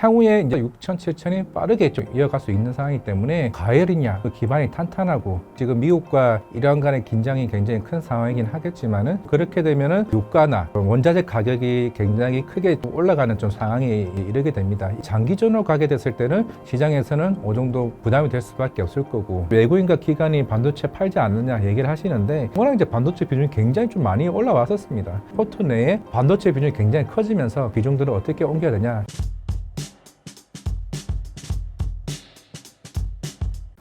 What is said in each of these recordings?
향후에 이제 6천, 7천이 빠르게 좀 이어갈 수 있는 상황이기 때문에 과열이냐, 그 기반이 탄탄하고 지금 미국과 이란 간의 긴장이 굉장히 큰 상황이긴 하겠지만은 그렇게 되면은 유가나 원자재 가격이 굉장히 크게 올라가는 좀 상황이 이르게 됩니다. 장기전으로 가게 됐을 때는 시장에서는 어느 정도 부담이 될 수밖에 없을 거고 외국인과 기관이 반도체 팔지 않느냐 얘기를 하시는데 워낙 이제 반도체 비중이 굉장히 좀 많이 올라왔었습니다. 포트 내에 반도체 비중이 굉장히 커지면서 비중들을 어떻게 옮겨야 되냐.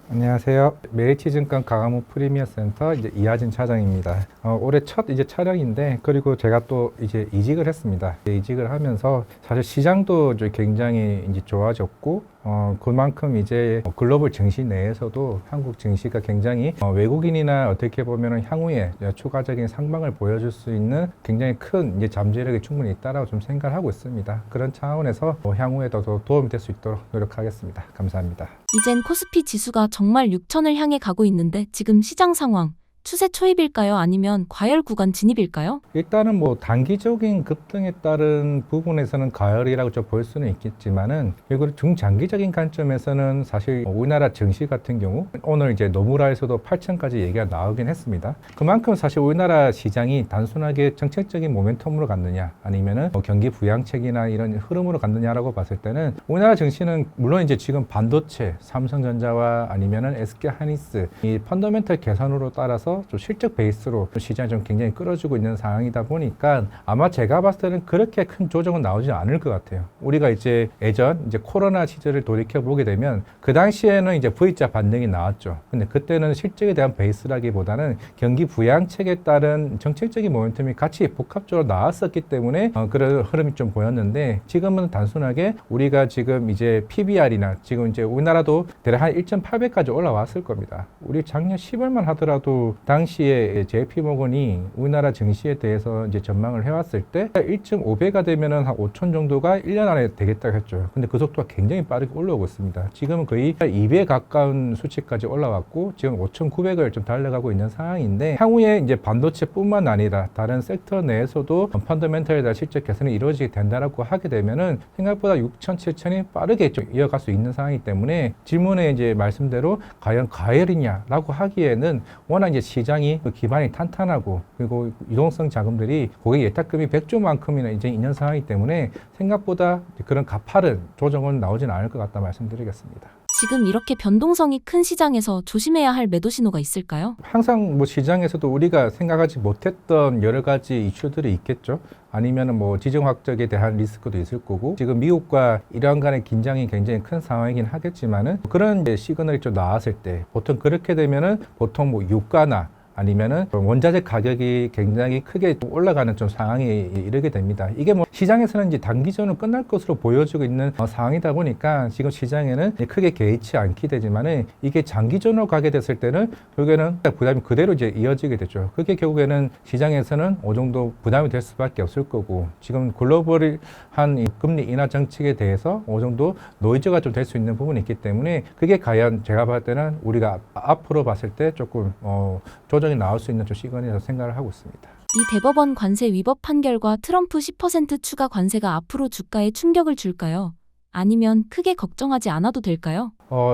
안녕하세요. 메리츠증권 강화문 프리미어 센터 이하진 차장입니다. 올해 첫 촬영인데 그리고 제가 또 이직을 했습니다. 이직을 하면서 사실 시장도 굉장히 좋아졌고 그만큼 글로벌 증시 내에서도 한국 증시가 굉장히 외국인이나 어떻게 보면 향후에 추가적인 상방을 보여줄 수 있는 굉장히 큰 잠재력이 충분히 있다라고 좀 생각을 하고 있습니다. 그런 차원에서 향후에도 더 도움이 될 수 있도록 노력하겠습니다. 감사합니다. 이젠 코스피 지수가 정말 6천을 향해 가고 있는데 지금 시장 상황 추세 초입일까요? 아니면 과열 구간 진입일까요? 일단은 단기적인 급등에 따른 부분에서는 과열이라고 좀 볼 수는 있겠지만은 그리고 중장기적인 관점에서는 사실 우리나라 증시 같은 경우 오늘 노무라에서도 8천까지 얘기가 나오긴 했습니다. 그만큼 사실 우리나라 시장이 단순하게 정책적인 모멘텀으로 갔느냐 아니면은 경기 부양책이나 이런 흐름으로 갔느냐라고 봤을 때는 우리나라 증시는 물론 지금 반도체, 삼성전자와 아니면은 SK하이닉스 이 펀더멘털 개선으로 따라서 좀 실적 베이스로 시장이 좀 굉장히 끌어주고 있는 상황이다 보니까 아마 제가 봤을 때는 그렇게 큰 조정은 나오지 않을 것 같아요. 우리가 예전 코로나 시절을 돌이켜 보게 되면 그 당시에는 V자 반등이 나왔죠. 근데 그때는 실적에 대한 베이스라기보다는 경기 부양책에 따른 정책적인 모멘텀이 같이 복합적으로 나왔었기 때문에 그런 흐름이 좀 보였는데 지금은 단순하게 우리가 지금 PBR이나 지금 우리나라도 대략 한 1.8배까지 올라왔을 겁니다. 우리 작년 10월만 하더라도 당시에 JP모건이 우리나라 증시에 대해서 전망을 해왔을 때 1.5배가 되면은 한 5천 정도가 1년 안에 되겠다고 했죠. 근데 그 속도가 굉장히 빠르게 올라오고 있습니다. 지금은 거의 2배 가까운 수치까지 올라왔고 지금 5,900을 좀 달려가고 있는 상황인데 향후에 반도체뿐만 아니라 다른 섹터 내에서도 펀더멘털에 대한 실적 개선이 이루어지게 된다라고 하게 되면은 생각보다 6천, 7천이 빠르게 좀 이어갈 수 있는 상황이기 때문에 질문에 말씀대로 과연 과열이냐라고 하기에는 워낙 시장이 기반이 탄탄하고 그리고 유동성 자금들이 고객 예탁금이 100조만큼이나 있는 상황이기 때문에 생각보다 그런 가파른 조정은 나오지는 않을 것 같다 말씀드리겠습니다. 지금 이렇게 변동성이 큰 시장에서 조심해야 할 매도 신호가 있을까요? 항상 시장에서도 우리가 생각하지 못했던 여러 가지 이슈들이 있겠죠. 아니면은 지정학적에 대한 리스크도 있을 거고 지금 미국과 이란 간의 긴장이 굉장히 큰 상황이긴 하겠지만은 그런 시그널이 좀 나왔을 때 보통 그렇게 되면은 보통 유가나 아니면은 원자재 가격이 굉장히 크게 올라가는 좀 상황이 이르게 됩니다. 이게 시장에서는 단기전으로 끝날 것으로 보여지고 있는 상황이다 보니까 지금 시장에는 크게 개의치 않게 되지만은 이게 장기전으로 가게 됐을 때는 결국에는 부담이 그대로 이어지게 되죠. 그게 결국에는 시장에서는 어느 정도 부담이 될 수밖에 없을 거고 지금 글로벌한 금리 인하 정책에 대해서 어느 정도 노이즈가 좀 될 수 있는 부분이 있기 때문에 그게 과연 제가 봤을 때는 우리가 앞으로 봤을 때 조금 조정이 나올 수 있는 좀 시그널이라고 생각을 하고 있습니다. 이 대법원 관세 위법 판결과 트럼프 10% 추가 관세가 앞으로 주가에 충격을 줄까요? 아니면 크게 걱정하지 않아도 될까요?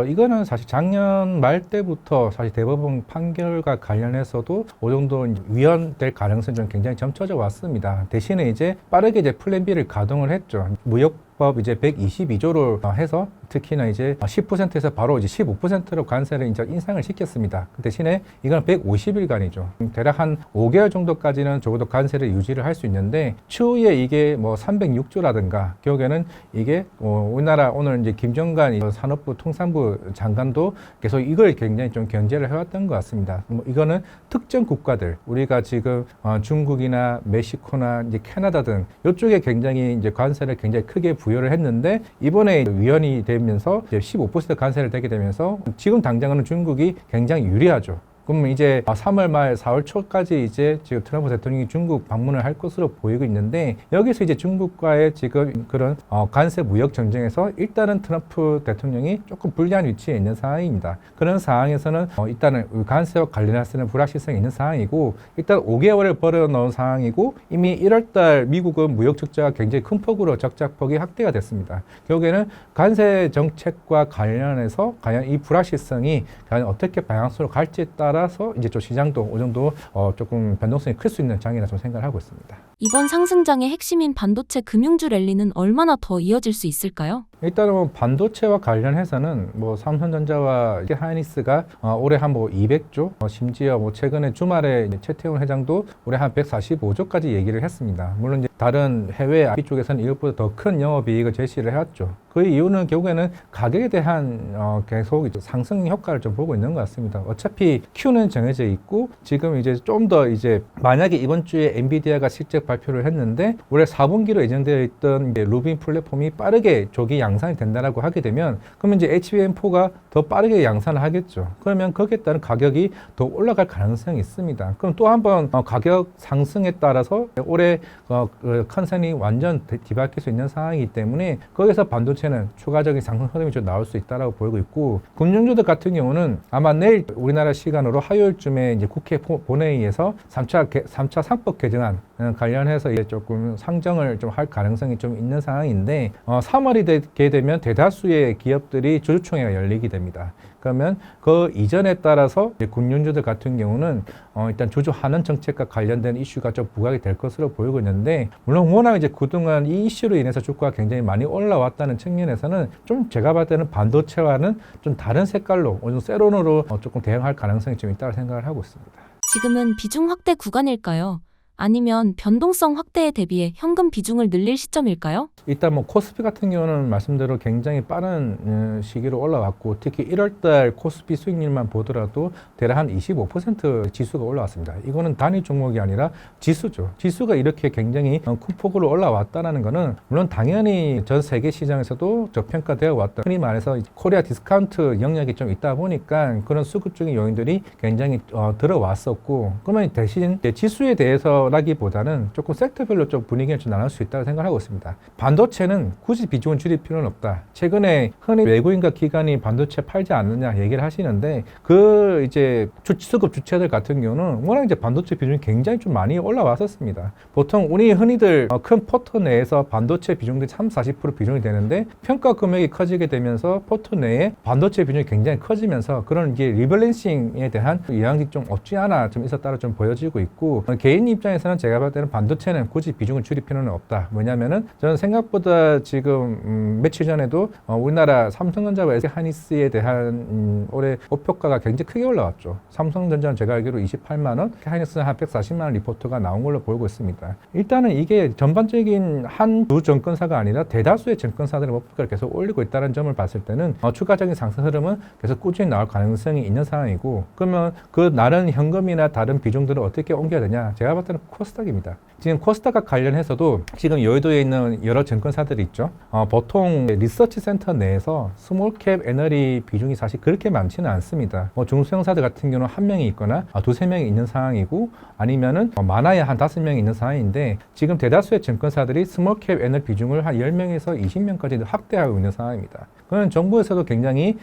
이거는 사실 작년 말 때부터 사실 대법원 판결과 관련해서도 어느 정도 위헌될 가능성이 좀 굉장히 점쳐져 왔습니다. 대신에 빠르게 플랜 B를 가동을 했죠. 무역법 122조로 해서 특히나 10%에서 바로 15%로 관세를 인상을 시켰습니다. 그 대신에 이건 150일간이죠. 대략 한 5개월 정도까지는 적어도 관세를 유지를 할 수 있는데 추후에 이게 306조라든가 결국에는 이게 우리나라 오늘 김정관 산업부 통상부 장관도 계속 이걸 굉장히 좀 견제를 해왔던 것 같습니다. 이거는 특정 국가들 우리가 지금 중국이나 멕시코나 캐나다 등 이쪽에 굉장히 관세를 굉장히 크게 부여를 했는데 이번에 위헌이 되면서 15% 관세를 되게 되면서 지금 당장은 중국이 굉장히 유리하죠. 그러면 이제 3월 말 4월 초까지 이제 지금 트럼프 대통령이 중국 방문을 할 것으로 보이고 있는데, 여기서 이제 중국과의 지금 그런 관세 무역 전쟁에서 일단은 트럼프 대통령이 조금 불리한 위치에 있는 상황입니다. 그런 상황에서는 일단은 관세와 관련해서는 불확실성이 있는 상황이고, 일단 5개월을 벌어놓은 상황이고, 이미 1월달 미국은 무역 적자가 굉장히 큰 폭으로 적자폭이 확대가 됐습니다. 결국에는 관세 정책과 관련해서 과연 이 불확실성이 과연 어떻게 방향으로 갈지에 따라서 이제 좀 시장도 어느 정도 조금 변동성이 클 수 있는 장이라 좀 생각을 하고 있습니다. 이번 상승장의 핵심인 반도체 금융주 랠리는 얼마나 더 이어질 수 있을까요? 일단은 반도체와 관련해서는 삼성전자와 하이닉스가 올해 한 200조, 심지어 최근에 주말에 최태원 회장도 올해 한 145조까지 얘기를 했습니다. 물론 이제 다른 해외 IB 쪽에서는 이것보다 더 큰 영업이익을 제시를 해왔죠. 그 이유는 결국에는 가격에 대한 계속 상승 효과를 좀 보고 있는 것 같습니다. 어차피 Q는 정해져 있고, 지금 이제 좀 더 이제 만약에 이번 주에 엔비디아가 실적 발표를 했는데 올해 4분기로 예정되어 있던 이제 루빈 플랫폼이 빠르게 조기 양산이 된다라고 하게 되면, 그러면 이제 HBM4가 더 빠르게 양산을 하겠죠. 그러면 거기에 따른 가격이 더 올라갈 가능성이 있습니다. 그럼 또 한 번 가격 상승에 따라서 올해 컨센이 완전 뒤바뀔 수 있는 상황이기 때문에 거기서 반도체는 추가적인 상승 흐름이 좀 나올 수 있다라고 보이고 있고, 금융주들 같은 경우는 아마 내일 우리나라 시간으로 화요일쯤에 이제 국회 본회의에서 3차 상법 개정안 관련해서 이제 조금 상정을 좀 할 가능성이 좀 있는 상황인데, 3월이 되게 되면 대다수의 기업들이 주주총회가 열리게 됩니다. 그러면 그 이전에 따라서 금융주들 같은 경우는 일단 주주 환원 정책과 관련된 이슈가 좀 부각이 될 것으로 보이고 있는데, 물론 워낙 이제 그동안 이 이슈로 인해서 주가가 굉장히 많이 올라왔다는 측면에서는 좀 제가 봤을 때는 반도체와는 좀 다른 색깔로 어느 정도 세론으로 조금 대응할 가능성이 좀 있다고 생각을 하고 있습니다. 지금은 비중 확대 구간일까요? 아니면 변동성 확대에 대비해 현금 비중을 늘릴 시점일까요? 일단 코스피 같은 경우는 말씀대로 굉장히 빠른 시기로 올라왔고, 특히 1월달 코스피 수익률만 보더라도 대략 한 25% 지수가 올라왔습니다. 이거는 단위 종목이 아니라 지수죠. 지수가 이렇게 굉장히 큰 폭으로 올라왔다는 거는 물론 당연히 전 세계 시장에서도 저평가되어 왔다. 흔히 말해서 코리아 디스카운트 영역이 좀 있다 보니까 그런 수급적인 요인들이 굉장히 들어왔었고, 그러면 대신 지수에 대해서 라기보다는 조금 섹터별로 좀 분위기를 좀 나눌 수 있다고 생각하고 있습니다. 반도체는 굳이 비중을 줄일 필요는 없다. 최근에 흔히 외국인과 기관이 반도체 팔지 않느냐 얘기를 하시는데, 그 이제 수급 주체들 같은 경우는 워낙 이제 반도체 비중이 굉장히 좀 많이 올라왔었습니다. 보통 우리 흔히들 큰 포트 내에서 반도체 비중들이 30-40% 비중이 되는데, 평가 금액이 커지게 되면서 포트 내에 반도체 비중이 굉장히 커지면서 그런 이제 리밸런싱에 대한 영향이 좀 없지 않아 좀 있었다고 좀 보여지고 있고, 개인 입장에서는 제가 봤을 때는 반도체는 굳이 비중을 줄일 필요는 없다. 왜냐면은 저는 생각보다 지금 며칠 전에도 우리나라 삼성전자와 SK하이닉스에 대한 올해 목표가가 굉장히 크게 올라왔죠. 삼성전자는 제가 알기로 28만 원, 하이닉스는 한 140만 원 리포트가 나온 걸로 보이고 있습니다. 일단은 이게 전반적인 한두 증권사가 아니라 대다수의 증권사들의 목표가를 계속 올리고 있다는 점을 봤을 때는 추가적인 상승 흐름은 계속 꾸준히 나올 가능성이 있는 상황이고, 그러면 그 다른 현금이나 다른 비중들을 어떻게 옮겨야 되냐? 제가 봤을 때는 코스닥입니다. 지금 코스닥과 관련해서도 지금 여의도에 있는 여러 증권사들이 있죠. 보통 리서치 센터 내에서 스몰캡 애널이 비중이 사실 그렇게 많지는 않습니다. 중소형사들 같은 경우는 한 명이 있거나 두세 명이 있는 상황이고, 아니면은 많아야 한 5명이 있는 상황인데, 지금 대다수의 증권사들이 스몰캡 애널 비중을 한 10명에서 20명까지 확대하고 있는 상황입니다. 그건 정부에서도 굉장히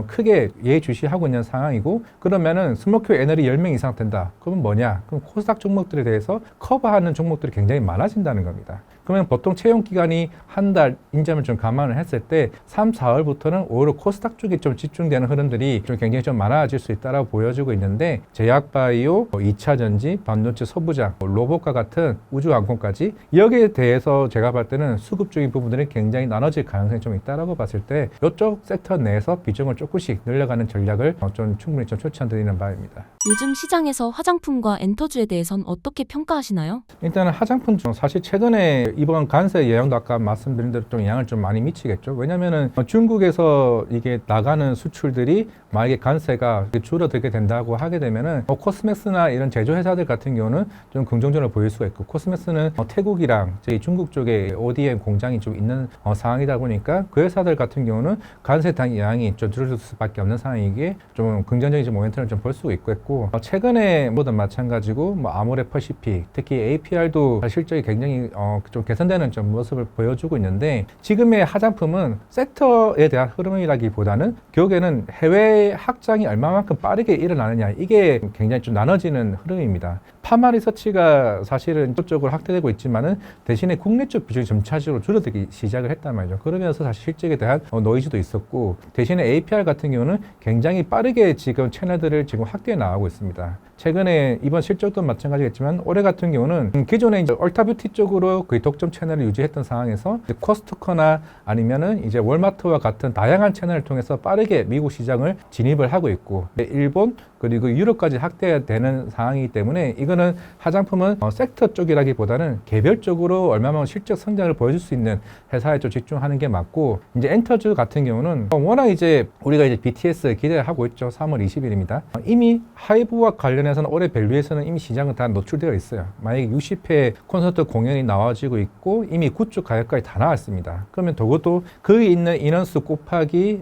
크게 예의주시하고 있는 상황이고, 그러면은 스몰캡 애널이 10명 이상 된다. 그러면 뭐냐? 그럼 코스닥 종목들에 대해서 커버하는 종목들이 굉장히 많아진다는 겁니다. 그러면 보통 채용 기간이 한 달 인점을 좀 감안을 했을 때 3, 4월부터는 오히려 코스닥 쪽에 좀 집중되는 흐름들이 좀 굉장히 좀 많아질 수 있다고 보여지고 있는데, 제약바이오, 2차전지, 반도체 소부장, 로봇과 같은 우주항공까지 여기에 대해서 제가 봤을 때는 수급적인 부분들이 굉장히 나눠질 가능성이 좀 있다고 봤을 때 이쪽 섹터 내에서 비중을 조금씩 늘려가는 전략을 좀 충분히 좀 추천드리는 바입니다. 요즘 시장에서 화장품과 엔터주에 대해선 어떻게 평가하시나요? 일단은 화장품 중 사실 최근에 이번 관세 영향도 아까 말씀드린 대로 좀 영향을 좀 많이 미치겠죠. 왜냐면은 중국에서 이게 나가는 수출들이 만약에 관세가 줄어들게 된다고 하게 되면은 코스맥스나 이런 제조회사들 같은 경우는 좀 긍정적으로 보일 수가 있고, 코스맥스는 태국이랑 저희 중국 쪽에 ODM 공장이 좀 있는 상황이다 보니까 그 회사들 같은 경우는 관세 영향이 좀 줄어들 수밖에 없는 상황이기에 좀 긍정적인 모멘텀을 좀 볼 수 있고, 최근에 뭐든 마찬가지고 아모레퍼시픽, 특히 APR도 실적이 굉장히 좀 개선되는 좀 모습을 보여주고 있는데, 지금의 하장품은 섹터에 대한 흐름이라기보다는 결국에는 해외 확장이 얼마만큼 빠르게 일어나느냐, 이게 굉장히 좀 나눠지는 흐름입니다. 파마 리서치가 사실은 이쪽으로 확대되고 있지만은 대신에 국내 쪽 비중이 점차적으로 줄어들기 시작을 했단 말이죠. 그러면서 사실 실적에 대한 노이즈도 있었고, 대신에 APR 같은 경우는 굉장히 빠르게 지금 채널들을 지금 확대해 나가고 있습니다. 최근에 이번 실적도 마찬가지겠지만 올해 같은 경우는 기존에 이제 얼타뷰티 쪽으로 거의 독점 채널을 유지했던 상황에서 이제 코스트코나 아니면은 이제 월마트와 같은 다양한 채널을 통해서 빠르게 미국 시장을 진입을 하고 있고, 일본 그리고 유럽까지 확대되는 상황이기 때문에 이거는 화장품은 섹터 쪽이라기보다는 개별적으로 얼마만큼 실적 성장을 보여줄 수 있는 회사에 좀 집중하는 게 맞고, 이제 엔터즈 같은 경우는 워낙 이제 우리가 이제 BTS 기대하고 있죠. 3월 20일입니다. 이미 하이브와 관련해서는 올해 밸류에서는 이미 시장은 다 노출되어 있어요. 만약에 60회 콘서트 공연이 나와지고 있고 이미 굿즈 가격까지 다 나왔습니다. 그러면 적어도 거기 있는 인원수 곱하기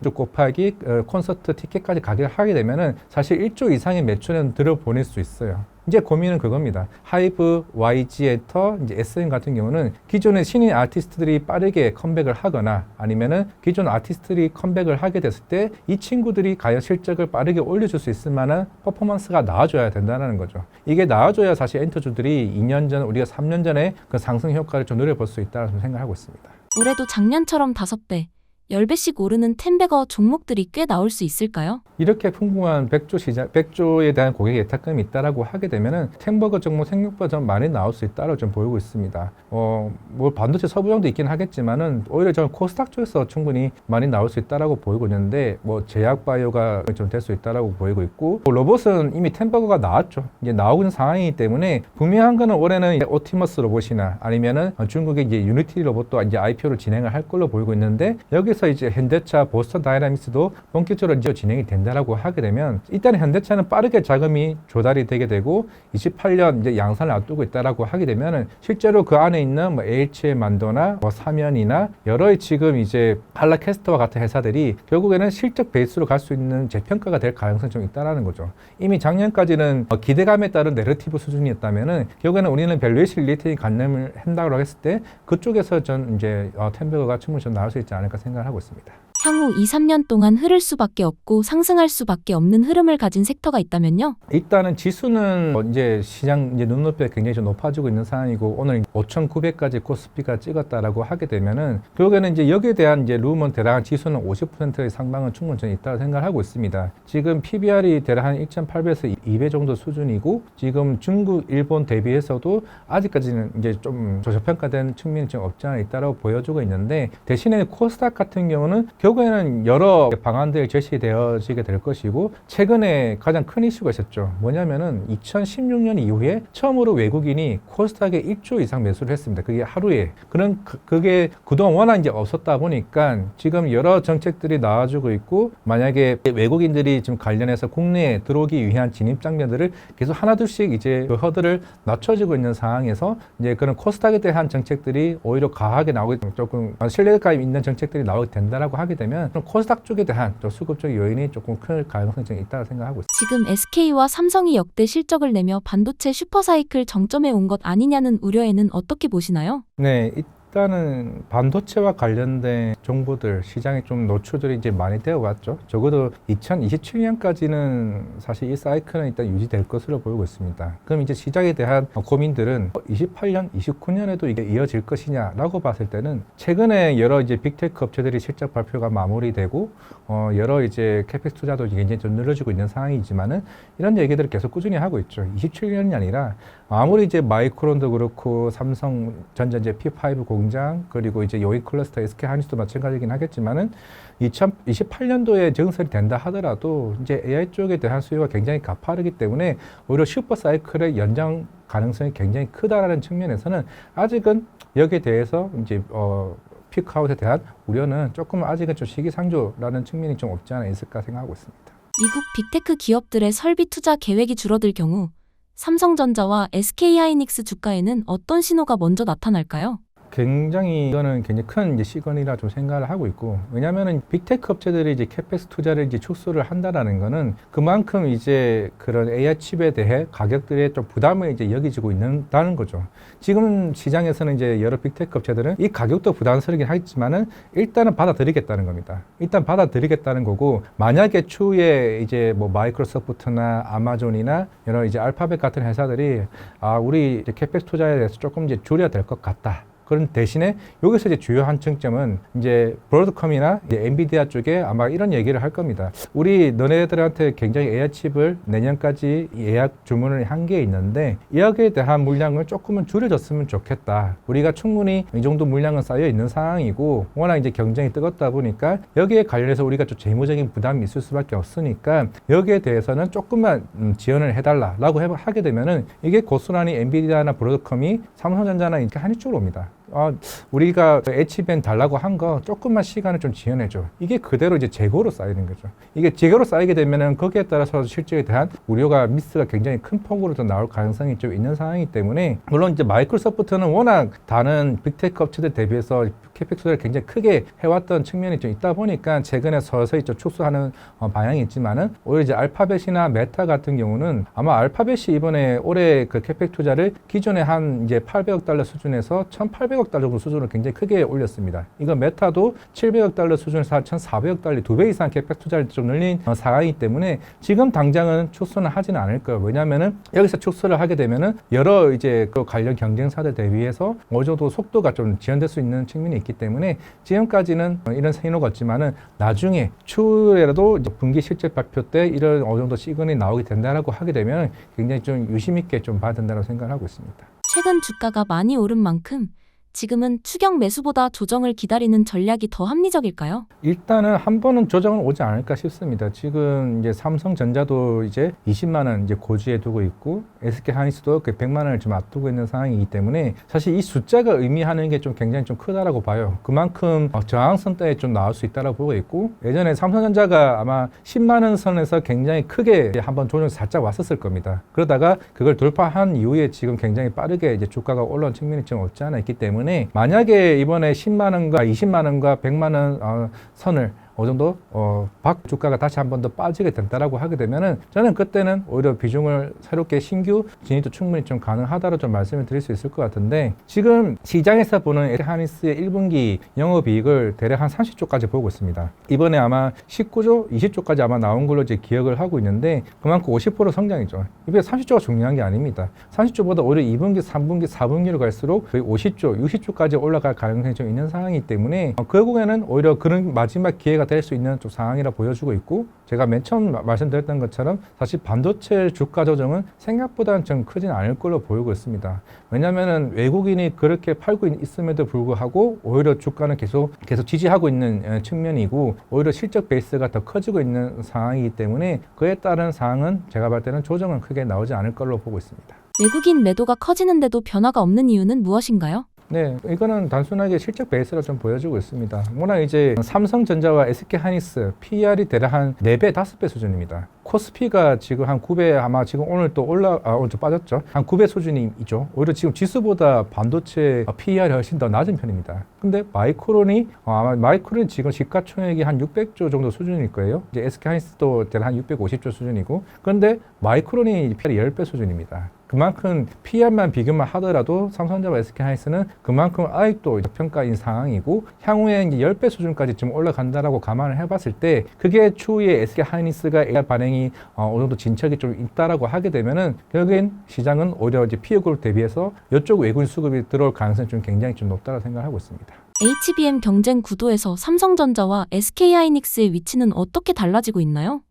콘서트 티켓까지 가격을 하게 되면은 사실 1조 이상의 매출은 들어보낼 수 있어요. 이제 고민은 그겁니다. 하이브, YG 엔터, 이제 SM 같은 경우는 기존의 신인 아티스트들이 빠르게 컴백을 하거나 아니면은 기존 아티스트들이 컴백을 하게 됐을 때 이 친구들이 과연 실적을 빠르게 올려줄 수 있을 만한 퍼포먼스가 나와줘야 된다는 거죠. 이게 나와줘야 사실 엔터주들이 2년 전, 우리가 3년 전에 그 상승 효과를 좀 누려볼 수 있다고 생각하고 있습니다. 올해도 작년처럼 5배, 10배씩 오르는 텐베거 종목들이 꽤 나올 수 있을까요? 이렇게 풍부한 백조에 대한 고객 예탁금이 있다라고 하게 되면은 템버거 종목, 생육보다 좀 많이 나올 수 있다고 좀 보이고 있습니다. 뭐 반도체 서부장도 있긴 하겠지만은 오히려 저는 코스닥 쪽에서 충분히 많이 나올 수 있다라고 보이고 있는데, 뭐 제약 바이오가 좀 될 수 있다라고 보이고 있고, 로봇은 이미 템버거가 나왔죠. 이제 나오고 있는 상황이기 때문에 분명한 거는 올해는 이제 오티머스 로봇이나 아니면은 중국의 이제 유니티 로봇도 이제 IPO를 진행을 할 걸로 보이고 있는데, 여기서 이제 현대차, 보스턴 다이나믹스도 본격적으로 이제 진행이 된다라고 하게 되면 일단 현대차는 빠르게 자금이 조달이 되게 되고 28년 이제 양산을 앞두고 있다라고 하게 되면은 실제로 그 안에 있는 뭐 LH의 만도나 뭐 사면이나 여러 지금 이제 할라캐스터와 같은 회사들이 결국에는 실적 베이스로 갈 수 있는 재평가가 될 가능성이 좀 있다라는 거죠. 이미 작년까지는 기대감에 따른 내러티브 수준이었다면은 결국에는 우리는 밸류에이션 릴레이팅 관념을 한다고 했을 때 그쪽에서 전 이제 템버거가 충분히 좀 나올 수 있지 않을까 생각을 하고 있습니다. 향후 2, 3년 동안 흐를 수밖에 없고 상승할 수밖에 없는 흐름을 가진 섹터가 있다면요? 일단은 지수는 이제 시장 이제 눈높이가 굉장히 좀 높아지고 있는 상황이고, 오늘 5,900까지 코스피가 찍었다라고 하게 되면은 결국에는 이제 여기에 대한 이제 루머는 대략 지수는 50%의 상방은 충분히 저는 있다고 생각을 하고 있습니다. 지금 PBR이 대략 한 1.8배에서 2배 정도 수준이고, 지금 중국, 일본 대비해서도 아직까지는 이제 좀 저평가된 측면이 좀 없지 않아 있다고 보여주고 있는데, 대신에 코스닥 같은 경우는 결국에는 여러 방안들이 제시되어지게 될 것이고, 최근에 가장 큰 이슈가 있었죠. 뭐냐면은 2016년 이후에 처음으로 외국인이 코스닥에 1조 이상 매수를 했습니다. 그게 하루에. 그게 그동안 워낙 이제 없었다 보니까 지금 여러 정책들이 나와주고 있고, 만약에 외국인들이 지금 관련해서 국내에 들어오기 위한 진입 장면들을 계속 하나둘씩 이제 그 허들을 낮춰지고 있는 상황에서 이제 그런 코스닥에 대한 정책들이 오히려 과하게 나오게 조금 신뢰감 있는 정책들이 나오게 된다라고 하게 되면 코스닥 쪽에 대한 수급적 요인이 조금 클 가능성이 있다고 생각하고 있습니다. 지금 SK와 삼성이 역대 실적을 내며 반도체 슈퍼사이클 정점에 온 것 아니냐는 우려에는 어떻게 보시나요? 네, 일단은 반도체와 관련된 정보들 시장에 좀 노출들이 이제 많이 되어 왔죠. 적어도 2027년까지는 사실 이 사이클은 일단 유지될 것으로 보이고 있습니다. 그럼 이제 시장에 대한 고민들은 28년, 29년에도 이게 이어질 것이냐라고 봤을 때는 최근에 여러 이제 빅테크 업체들이 실적 발표가 마무리되고 여러 이제 캐펙스 투자도 굉장히 좀 늘어지고 있는 상황이지만은 이런 얘기들을 계속 꾸준히 하고 있죠. 27년이 아니라 아무리 이제 마이크론도 그렇고 삼성 전자 P5 공장, 그리고 이제 요이 클러스터 SK 하이닉스도 마찬가지긴 하겠지만은 2028년도에 증설이 된다 하더라도 이제 AI 쪽에 대한 수요가 굉장히 가파르기 때문에 오히려 슈퍼 사이클의 연장 가능성이 굉장히 크다라는 측면에서는 아직은 여기에 대해서 이제 피크아웃에 대한 우려는 조금 아직은 좀 시기상조라는 측면이 좀 없지 않아 있을까 생각하고 있습니다. 미국 빅테크 기업들의 설비 투자 계획이 줄어들 경우 삼성전자와 SK하이닉스 주가에는 어떤 신호가 먼저 나타날까요? 굉장히 이거는 굉장히 큰 이제 시그널이라 좀 생각을 하고 있고, 왜냐하면은 빅테크 업체들이 이제 캐펙스 투자를 이제 축소를 한다라는 거는 그만큼 이제 그런 AI 칩에 대해 가격들의 좀 부담을 이제 여기지고 있다는 거죠. 지금 시장에서는 이제 여러 빅테크 업체들은 이 가격도 부담스럽긴 하겠지만은 일단은 받아들이겠다는 겁니다. 일단 받아들이겠다는 거고, 만약에 추후에 이제 뭐 마이크로소프트나 아마존이나 여러 이제 알파벳 같은 회사들이 우리 이제 캐펙스 투자에 대해서 조금 이제 줄여야 될 것 같다. 그런 대신에 여기서 이제 주요한 쟁점은 이제 브로드컴이나 이제 엔비디아 쪽에 아마 이런 얘기를 할 겁니다. 우리 너네들한테 굉장히 AI 칩을 내년까지 예약 주문을 한 게 있는데 여기에 대한 물량을 조금은 줄여줬으면 좋겠다. 우리가 충분히 이 정도 물량은 쌓여 있는 상황이고 워낙 이제 경쟁이 뜨겁다 보니까 여기에 관련해서 우리가 좀 재무적인 부담이 있을 수밖에 없으니까 여기에 대해서는 조금만 지원을 해달라라고 하게 되면은 이게 고스란히 엔비디아나 브로드컴이 삼성전자나 이렇게 한이 쪽으로 옵니다. 우리가 H밴 달라고 한 거 조금만 시간을 좀 지연해줘. 이게 그대로 이제 재고로 쌓이는 거죠. 이게 재고로 쌓이게 되면은 거기에 따라서 실적에 대한 우려가 미스가 굉장히 큰 폭으로 좀 나올 가능성이 좀 있는 상황이기 때문에, 물론 이제 마이크로소프트는 워낙 다른 빅테크 업체들 대비해서 캐펙스를 굉장히 크게 해왔던 측면이 좀 있다 보니까 최근에 서서히 좀 축소하는 방향이 있지만은 오히려 이제 알파벳이나 메타 같은 경우는 아마 알파벳이 이번에 올해 그 캐펙 투자를 기존에 한 이제 800억 달러 수준에서 1,800억 달러 정도 수준으로 굉장히 크게 올렸습니다. 이거 메타도 700억 달러 수준에서 1,400억 달러 2배 이상 캐펙 투자를 좀 늘린 상황이기 때문에 지금 당장은 축소는 하지는 않을 거예요. 왜냐하면은 여기서 축소를 하게 되면은 여러 이제 그 관련 경쟁사들 대비해서 어느 정도 속도가 좀 지연될 수 있는 측면이 있기 때문에 지금까지는 이런 신호가 없지만은 나중에 추후에라도 이제 분기 실적 발표 때 이런 어느 정도 시그널이 나오게 된다라고 하게 되면 굉장히 좀 유심 있게 좀 봐야 된다고 생각을 하고 있습니다. 최근 주가가 많이 오른 만큼 지금은 추격 매수보다 조정을 기다리는 전략이 더 합리적일까요? 일단은 한 번은 조정은 오지 않을까 싶습니다. 지금 이제 삼성전자도 이제 20만 원 이제 고지에 두고 있고 SK하이닉스도 그 100만 원을 좀 앞두고 있는 상황이기 때문에 사실 이 숫자가 의미하는 게 좀 굉장히 좀 크다라고 봐요. 그만큼 저항선대에 좀 나올 수 있다라고 보고 있고, 예전에 삼성전자가 아마 10만 원 선에서 굉장히 크게 한번 조정이 살짝 왔었을 겁니다. 그러다가 그걸 돌파한 이후에 지금 굉장히 빠르게 이제 주가가 올라온 측면이 좀 없지 않아 있기 때문에 만약에 이번에 10만 원과 20만 원과 100만 원 선을 어느 정도 주가가 다시 한 번 더 빠지게 된다라고 하게 되면은 저는 그때는 오히려 비중을 새롭게 신규 진입도 충분히 좀 가능하다로 좀 말씀을 드릴 수 있을 것 같은데, 지금 시장에서 보는 SK하이닉스의 1분기 영업이익을 대략 한 30조까지 보고 있습니다. 이번에 아마 19조, 20조까지 아마 나온 걸로 이제 기억을 하고 있는데 그만큼 50% 성장이죠. 이게 30조가 중요한 게 아닙니다. 30조보다 오히려 2분기, 3분기, 4분기로 갈수록 거의 50조, 60조까지 올라갈 가능성이 좀 있는 상황이기 때문에 결국에는 오히려 그런 마지막 기회가 될 수 있는 좀 상황이라 보여주고 있고, 제가 맨 처음 말씀드렸던 것처럼 사실 반도체 주가 조정은 생각보다는 좀 크진 않을 걸로 보이고 있습니다. 왜냐하면 외국인이 그렇게 팔고 있음에도 불구하고 오히려 주가는 계속 지지하고 있는 측면이고 오히려 실적 베이스가 더 커지고 있는 상황이기 때문에 그에 따른 상황은 제가 볼 때는 조정은 크게 나오지 않을 걸로 보고 있습니다. 외국인 매도가 커지는데도 변화가 없는 이유는 무엇인가요? 네, 이거는 단순하게 실적 베이스로 좀 보여주고 있습니다. 워낙 이제 삼성전자와 SK하이닉스 PER이 대략 한 4배, 5배 수준입니다. 코스피가 지금 한 9배, 아마 지금 오늘 또 오늘 좀 빠졌죠. 한 9배 수준이죠. 오히려 지금 지수보다 반도체 PER이 훨씬 더 낮은 편입니다. 근데 마이크론이 지금 시가총액이 한 600조 정도 수준일 거예요. 이제 SK하이닉스도 대략 한 650조 수준이고, 그런데 마이크론이 PER이 10배 수준입니다. 그만큼 PER만 비교만 하더라도 삼성전자와 SK하이닉스는 그만큼 아직도 평가인 상황이고, 향후에 이제 10배 수준까지 좀 올라간다라고 감안을 해봤을 때 그게 추후에 SK하이닉스가 AI 반응이 어느 정도 진척이 좀 있다라고 하게 되면은 결국엔 시장은 오히려 이제 피어 그룹 대비해서 이쪽 외국인 수급이 들어올 가능성이 좀 굉장히 좀 높다고 생각하고 있습니다. HBM 경쟁 구도에서 삼성전자와 SK하이닉스의 위치는 어떻게 달라지고 있나요?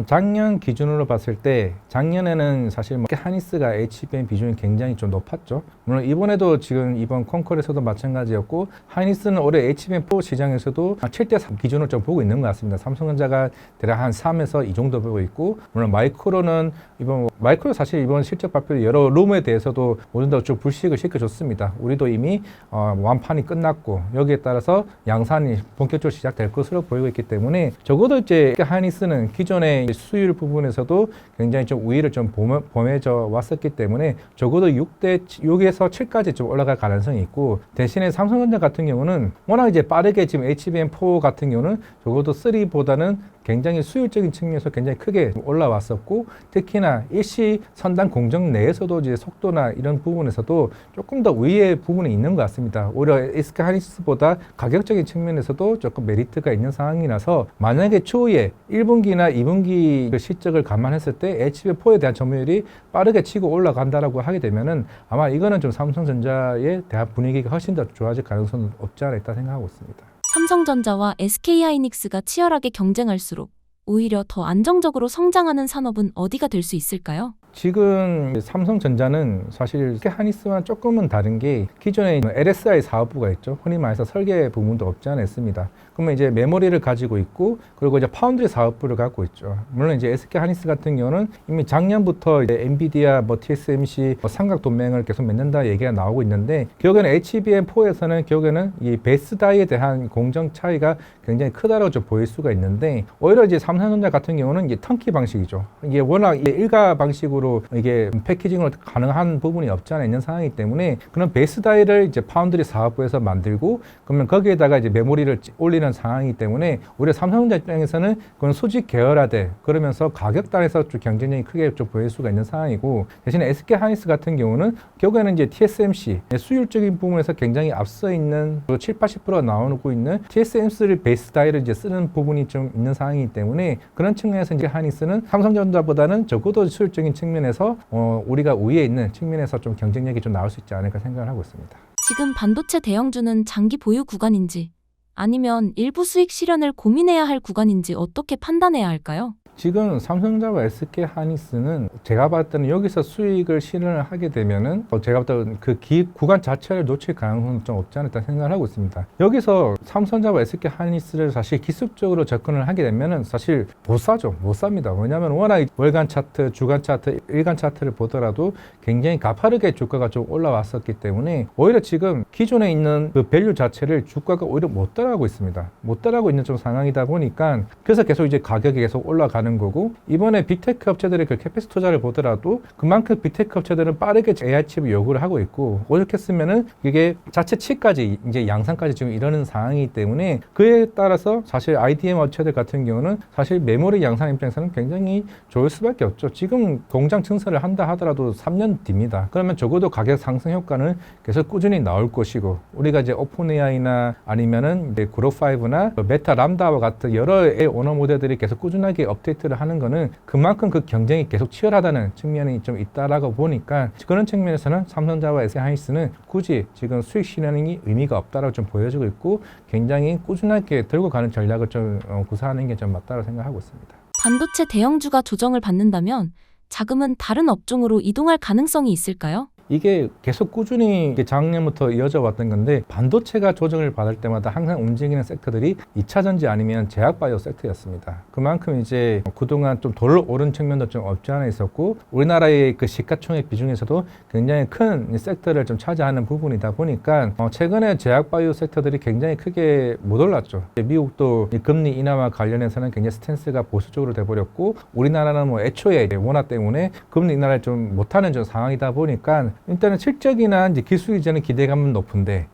작년 기준으로 봤을 때 작년에는 사실 하니스가 HBM 비중이 굉장히 좀 높았죠. 물론 이번에도 지금 이번 콘콜에서도 마찬가지였고 하니스는 올해 HBM4 시장에서도 7대3 기준으로 좀 보고 있는 것 같습니다. 삼성전자가 대략 한 3에서 2 정도 보고 있고 물론 마이크로 사실 이번 실적 발표 여러 루머에 대해서도 모두 다 좀 불식을 시켜줬습니다. 우리도 이미 완판이 끝났고 여기에 따라서 양산이 본격적으로 시작될 것으로 보이고 있기 때문에 적어도 이제 하이닉스는 기존의 수율 부분에서도 굉장히 좀 우위를 좀 범해져 왔었기 때문에 적어도 6에서 7까지 좀 올라갈 가능성이 있고 대신에 삼성전자 같은 경우는 워낙 이제 빠르게 지금 HBM4 같은 경우는 적어도 3보다는 굉장히 수율적인 측면에서 굉장히 크게 올라왔었고 특히나 일시 선단 공정 내에서도 이제 속도나 이런 부분에서도 조금 더 우위의 부분이 있는 것 같습니다. 오히려 SK 하이닉스보다 가격적인 측면에서도 조금 메리트가 있는 상황이라서 만약에 추후에 1분기나 2분기 그 실적을 감안했을 때 HBM4에 대한 점유율이 빠르게 치고 올라간다라고 하게 되면은 아마 이거는 좀 삼성전자에 대한 분위기가 훨씬 더 좋아질 가능성은 없지 않아 있다 생각하고 있습니다. 삼성전자와 SK하이닉스가 치열하게 경쟁할수록 오히려 더 안정적으로 성장하는 산업은 어디가 될 수 있을까요? 지금 삼성전자는 사실 하니스와 조금은 다른 게 기존에 LSI 사업부가 있죠. 흔히 말해서 설계 부분도 없지 않아 있습니다. 그러면 이제 메모리를 가지고 있고 그리고 이제 파운드리 사업부를 갖고 있죠. 물론 이제 SK 하니스 같은 경우는 이미 작년부터 이제 엔비디아, TSMC 삼각 동맹을 계속 맺는다 얘기가 나오고 있는데 결국에는 HBM4에서는 결국에는 이 베이스 다이에 대한 공정 차이가 굉장히 크다라고 좀 보일 수가 있는데 오히려 이제 삼성전자 같은 경우는 이제 턴키 방식이죠. 이게 워낙 일가 방식으로 이게 패키징으로 가능한 부분이 없지 않아 있는 상황이기 때문에 그런 베이스 다이를 이제 파운드리 사업부에서 만들고 그러면 거기에다가 이제 메모리를 올리는 상황이기 때문에 오히려 삼성전자 입장에서는 그건 수직 계열화돼 그러면서 가격 단에서 좀 경쟁력이 크게 좀 보일 수가 있는 상황이고 대신에 SK 하이닉스 같은 경우는 결국에는 이제 TSMC 수율적인 부분에서 굉장히 앞서 있는 7, 80% 나오고 있는 TSMC를 베이스 다이를 이제 쓰는 부분이 좀 있는 상황이기 때문에 그런 측면에서 이제 하이닉스는 삼성전자보다는 적어도 수율적인 측면에서 우리가 우위에 있는 측면에서 좀 경쟁력이 좀 나올 수 있지 않을까 생각을 하고 있습니다. 지금 반도체 대형주는 장기 보유 구간인지 아니면 일부 수익 실현을 고민해야 할 구간인지 어떻게 판단해야 할까요? 지금 삼성전자와 SK 하이닉스는 제가 봤을 때는 여기서 수익을 실현을 하게 되면은 제가 봤을 때는 그 구간 자체를 놓칠 가능성은 좀 없지 않을까 생각을 하고 있습니다. 여기서 삼성전자와 SK 하이닉스를 사실 기술적으로 접근을 하게 되면은 사실 못 사죠. 못 삽니다. 왜냐하면 워낙 월간 차트, 주간 차트, 일간 차트를 보더라도 굉장히 가파르게 주가가 좀 올라왔었기 때문에 오히려 지금 기존에 있는 그 밸류 자체를 주가가 오히려 못 따라가고 있습니다. 못 따라가고 있는 좀 상황이다 보니까 그래서 계속 이제 가격이 계속 올라가는 거고 이번에 빅테크 업체들의 그 캐피스 투자를 보더라도 그만큼 빅테크 업체들은 빠르게 AI 칩을 요구를 하고 있고 오죽했으면은 이게 자체 칩까지 이제 양산까지 지금 이러는 상황이기 때문에 그에 따라서 사실 IDM 업체들 같은 경우는 사실 메모리 양산 입장에서는 굉장히 좋을 수밖에 없죠. 지금 공장 증설을 한다 하더라도 3년 뒤입니다. 그러면 적어도 가격 상승 효과는 계속 꾸준히 나올 것이고 우리가 이제 오픈 AI나 아니면은 이제 그룹5나 메타 람다와 같은 여러 언어 모델들이 계속 꾸준하게 업데이트를 하는 거는 그만큼 그 경쟁이 계속 치열하다는 측면이 좀 있다라고 보니까 그런 측면에서는 삼성전자와 SK 하이닉스는 굳이 지금 수익 실현이 의미가 없다라고 좀 보여지고 있고 굉장히 꾸준하게 들고 가는 전략을 좀 구사하는 게 좀 맞다고 생각하고 있습니다. 반도체 대형주가 조정을 받는다면 자금은 다른 업종으로 이동할 가능성이 있을까요? 이게 계속 꾸준히 작년부터 이어져 왔던 건데 반도체가 조정을 받을 때마다 항상 움직이는 섹터들이 2차 전지 아니면 제약바이오 섹터였습니다. 그만큼 이제 그동안 좀 덜 오른 측면도 좀 없지 않아 있었고 우리나라의 그 시가총액 비중에서도 굉장히 큰 섹터를 좀 차지하는 부분이다 보니까 최근에 제약바이오 섹터들이 굉장히 크게 못 올랐죠. 미국도 금리 인하와 관련해서는 굉장히 스탠스가 보수적으로 돼버렸고 우리나라는 뭐 애초에 원화 때문에 금리 인하를 좀 못하는 좀 상황이다 보니까 일단은 실적이나 이제 기술 이전의 기대감은 높은데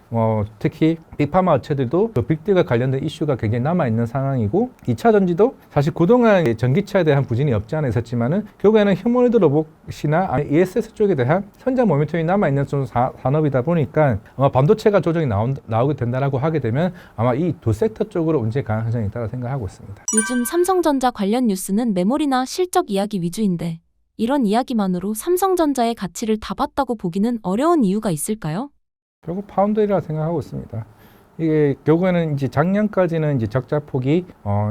특히 빅파마 업체들도 그 빅딜과 관련된 이슈가 굉장히 남아있는 상황이고 2차 전지도 사실 그동안 전기차에 대한 부진이 없지 않아 있었지만은 결국에는 휴머노이드 로봇이나 ESS 쪽에 대한 성장 모멘텀이 남아있는 좀 산업이다 보니까 아마 반도체가 조정이 나오게 된다라고 하게 되면 아마 이 두 섹터 쪽으로 움직일 가능성이 있다고 생각하고 있습니다. 요즘 삼성전자 관련 뉴스는 메모리나 실적 이야기 위주인데 이런 이야기만으로 삼성전자의 가치를 다 봤다고 보기는 어려운 이유가 있을까요? 결국 파운드리라 생각하고 있습니다. 이게 결국에는 이제 작년까지는 이제 적자 폭이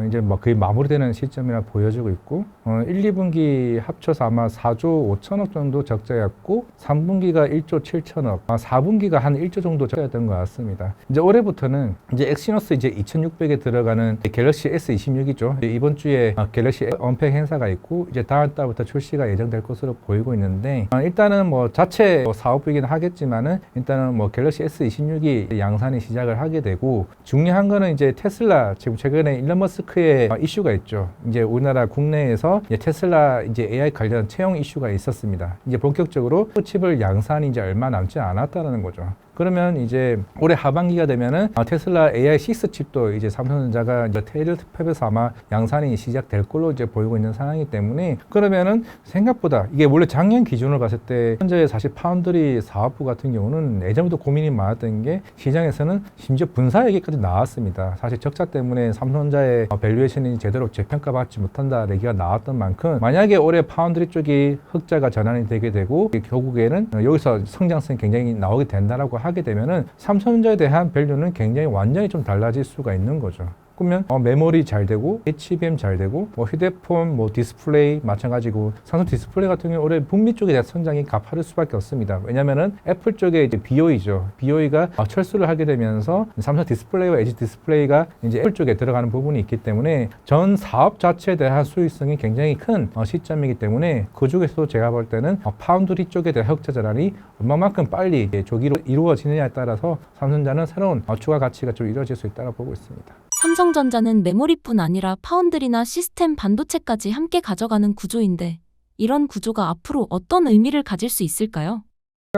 이제 뭐 거의 마무리되는 시점이라 보여지고 있고 1, 2분기 합쳐서 아마 4조 5천억 정도 적자였고 3분기가 1조 7천억, 4분기가 한 1조 정도 적자였던 것 같습니다. 이제 올해부터는 이제 엑시노스 이제 2,600에 들어가는 갤럭시 S26이죠. 이번 주에 갤럭시 언팩 행사가 있고 이제 다음 달부터 출시가 예정될 것으로 보이고 있는데 일단은 뭐 자체 사업이긴 하겠지만은 일단은 뭐 갤럭시 S26이 양산이 시작을 하게 되고 중요한 거는 이제 테슬라 지금 최근에 일론 머스크의 이슈가 있죠. 이제 우리나라 국내에서 이제 테슬라 이제 AI 관련 채용 이슈가 있었습니다. 이제 본격적으로 칩을 양산이 이제 얼마 남지 않았다는 거죠. 그러면 이제 올해 하반기가 되면은 테슬라 AI6 칩도 이제 삼성전자가 이제 테일팝에서 아마 양산이 시작될 걸로 이제 보이고 있는 상황이기 때문에 그러면은 생각보다 이게 원래 작년 기준으로 봤을 때 현재 사실 파운드리 사업부 같은 경우는 예전부터 고민이 많았던 게 시장에서는 심지어 분사 얘기까지 나왔습니다. 사실 적자 때문에 삼성전자의 밸류에이션이 제대로 재평가받지 못한다 얘기가 나왔던 만큼 만약에 올해 파운드리 쪽이 흑자가 전환이 되게 되고 결국에는 여기서 성장성이 굉장히 나오게 된다라고 하게 되면은 삼성전자에 대한 밸류는 굉장히 완전히 좀 달라질 수가 있는 거죠. 그러면 메모리 잘 되고 HBM 잘 되고 뭐 휴대폰 뭐 디스플레이 마찬가지고 삼성 디스플레이 같은 경우 올해 북미 쪽에 대한 성장이 가파를 수밖에 없습니다. 왜냐면은 애플 쪽에 이제 BOE죠. BOE가 철수를 하게 되면서 삼성 디스플레이와 LG 디스플레이가 이제 애플 쪽에 들어가는 부분이 있기 때문에 전 사업 자체에 대한 수익성이 굉장히 큰 시점이기 때문에 그 중에서도 제가 볼 때는 파운드리 쪽에 대한 흑자 전환이 얼마만큼 빨리 조기로 이루어지느냐에 따라서 삼성전자는 새로운 추가 가치가 좀 이루어질 수 있다고 보고 있습니다. 삼성전자는 메모리뿐 아니라 파운드리나 시스템 반도체까지 함께 가져가는 구조인데 이런 구조가 앞으로 어떤 의미를 가질 수 있을까요?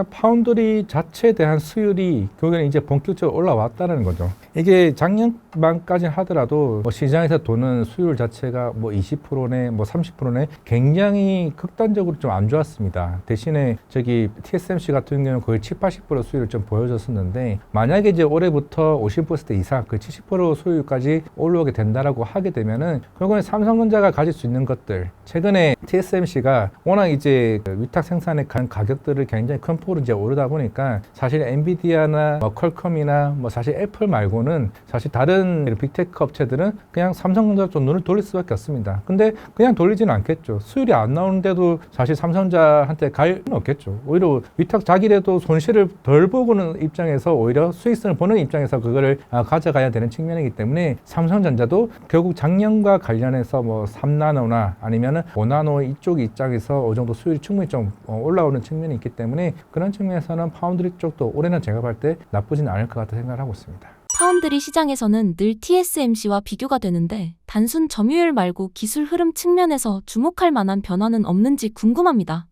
파운드리 자체에 대한 수율이 결국에는 이제 본격적으로 올라왔다는 거죠. 이게 작년만까지 하더라도 뭐 시장에서 도는 수율 자체가 뭐 20%네, 뭐 30%네 굉장히 극단적으로 좀 안 좋았습니다. 대신에 저기 TSMC 같은 경우는 거의 7, 80% 수율을 좀 보여줬었는데 만약에 이제 올해부터 50% 이상 그 70% 수율까지 올라오게 된다라고 하게 되면은 결국에 삼성전자가 가질 수 있는 것들 최근에 TSMC가 워낙 이제 위탁 생산에 간 가격들을 굉장히 큰 폭으로 이제 오르다 보니까 사실 엔비디아나 뭐 퀄컴이나 뭐 사실 애플 말고는 사실 다른 빅테크 업체들은 그냥 삼성전자 좀 눈을 돌릴 수밖에 없습니다. 근데 그냥 돌리지는 않겠죠. 수율이 안 나오는데도 사실 삼성전자한테 갈 수는 없겠죠. 오히려 위탁 자기라도 손실을 덜 보고는 입장에서 오히려 수익성을 보는 입장에서 그거를 가져가야 되는 측면이기 때문에 삼성전자도 결국 작년과 관련해서 뭐 3나노나 아니면은 5나노 이쪽 입장에서 어느 정도 수율이 충분히 좀 올라오는 측면이 있기 때문에 그런 측면에서는 파운드리 쪽도 올해는 제가 볼 때 나쁘진 않을 것 같다 생각을 하고 있습니다. 파운드리 시장에서는 늘 TSMC와 비교가 되는데 단순 점유율 말고 기술 흐름 측면에서 주목할 만한 변화는 없는지 궁금합니다.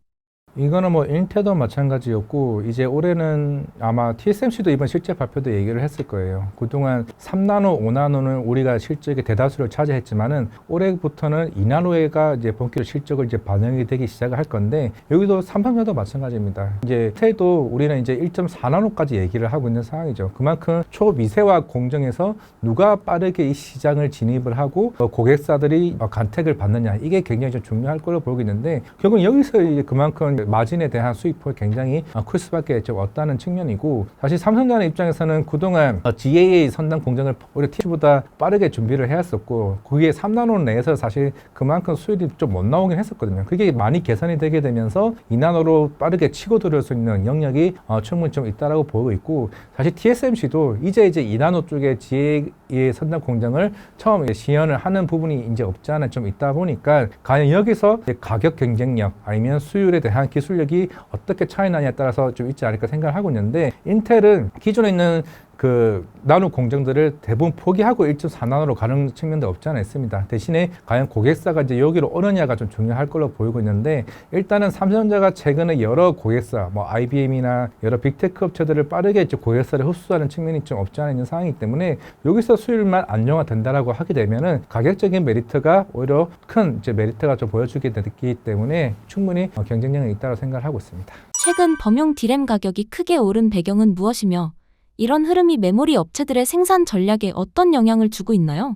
이거는 뭐 인텔도 마찬가지였고 이제 올해는 아마 TSMC도 이번 실적 발표도 얘기를 했을 거예요. 그동안 3나노, 5나노는 우리가 실적의 대다수를 차지했지만은 올해부터는 2나노가 이제 본격적으로 실적을 이제 반영이 되기 시작을 할 건데 여기도 삼성전자도 마찬가지입니다. 이제 인텔도 우리는 이제 1.4나노까지 얘기를 하고 있는 상황이죠. 그만큼 초미세화 공정에서 누가 빠르게 이 시장을 진입을 하고 고객사들이 간택을 받느냐 이게 굉장히 좀 중요할 걸로 보고 있는데 결국 여기서 이제 그만큼 마진에 대한 수익폭이 굉장히 클 수밖에 없다는 측면이고 사실 삼성전자 입장에서는 그동안 GAA 선단 공정을 오히려 TSMC보다 빠르게 준비를 해왔었고 그게 3나노 내에서 사실 그만큼 수율이 좀 못 나오긴 했었거든요. 그게 많이 개선이 되게 되면서 2나노로 빠르게 치고 들어올 수 있는 영역이 충분히 좀 있다라고 보고 있고 사실 TSMC도 이제 2나노 쪽에 GAA 선단 공정을 처음 시연을 하는 부분이 이제 없지 않아 좀 있다 보니까 과연 여기서 가격 경쟁력 아니면 수율에 대한 기술력이 어떻게 차이 나냐에 따라서 좀 있지 않을까 생각을 하고 있는데 인텔은 기존에 있는 그 나노 공정들을 대부분 포기하고 1.4나노로 가는 측면도 없지 않아 있습니다. 대신에 과연 고객사가 이제 여기로 오느냐가 좀 중요할 걸로 보이고 있는데 일단은 삼성전자가 최근에 여러 고객사 뭐 IBM이나 여러 빅테크 업체들을 빠르게 이제 고객사를 흡수하는 측면이 좀 없지 않아 있는 상황이기 때문에 여기서 수율만 안정화된다라고 하게 되면은 가격적인 메리트가 오히려 큰 이제 메리트가 좀 보여주게 되기 때문에 충분히 경쟁력이 있다고 생각을 하고 있습니다. 최근 범용 디램 가격이 크게 오른 배경은 무엇이며 이런 흐름이 메모리 업체들의 생산 전략에 어떤 영향을 주고 있나요?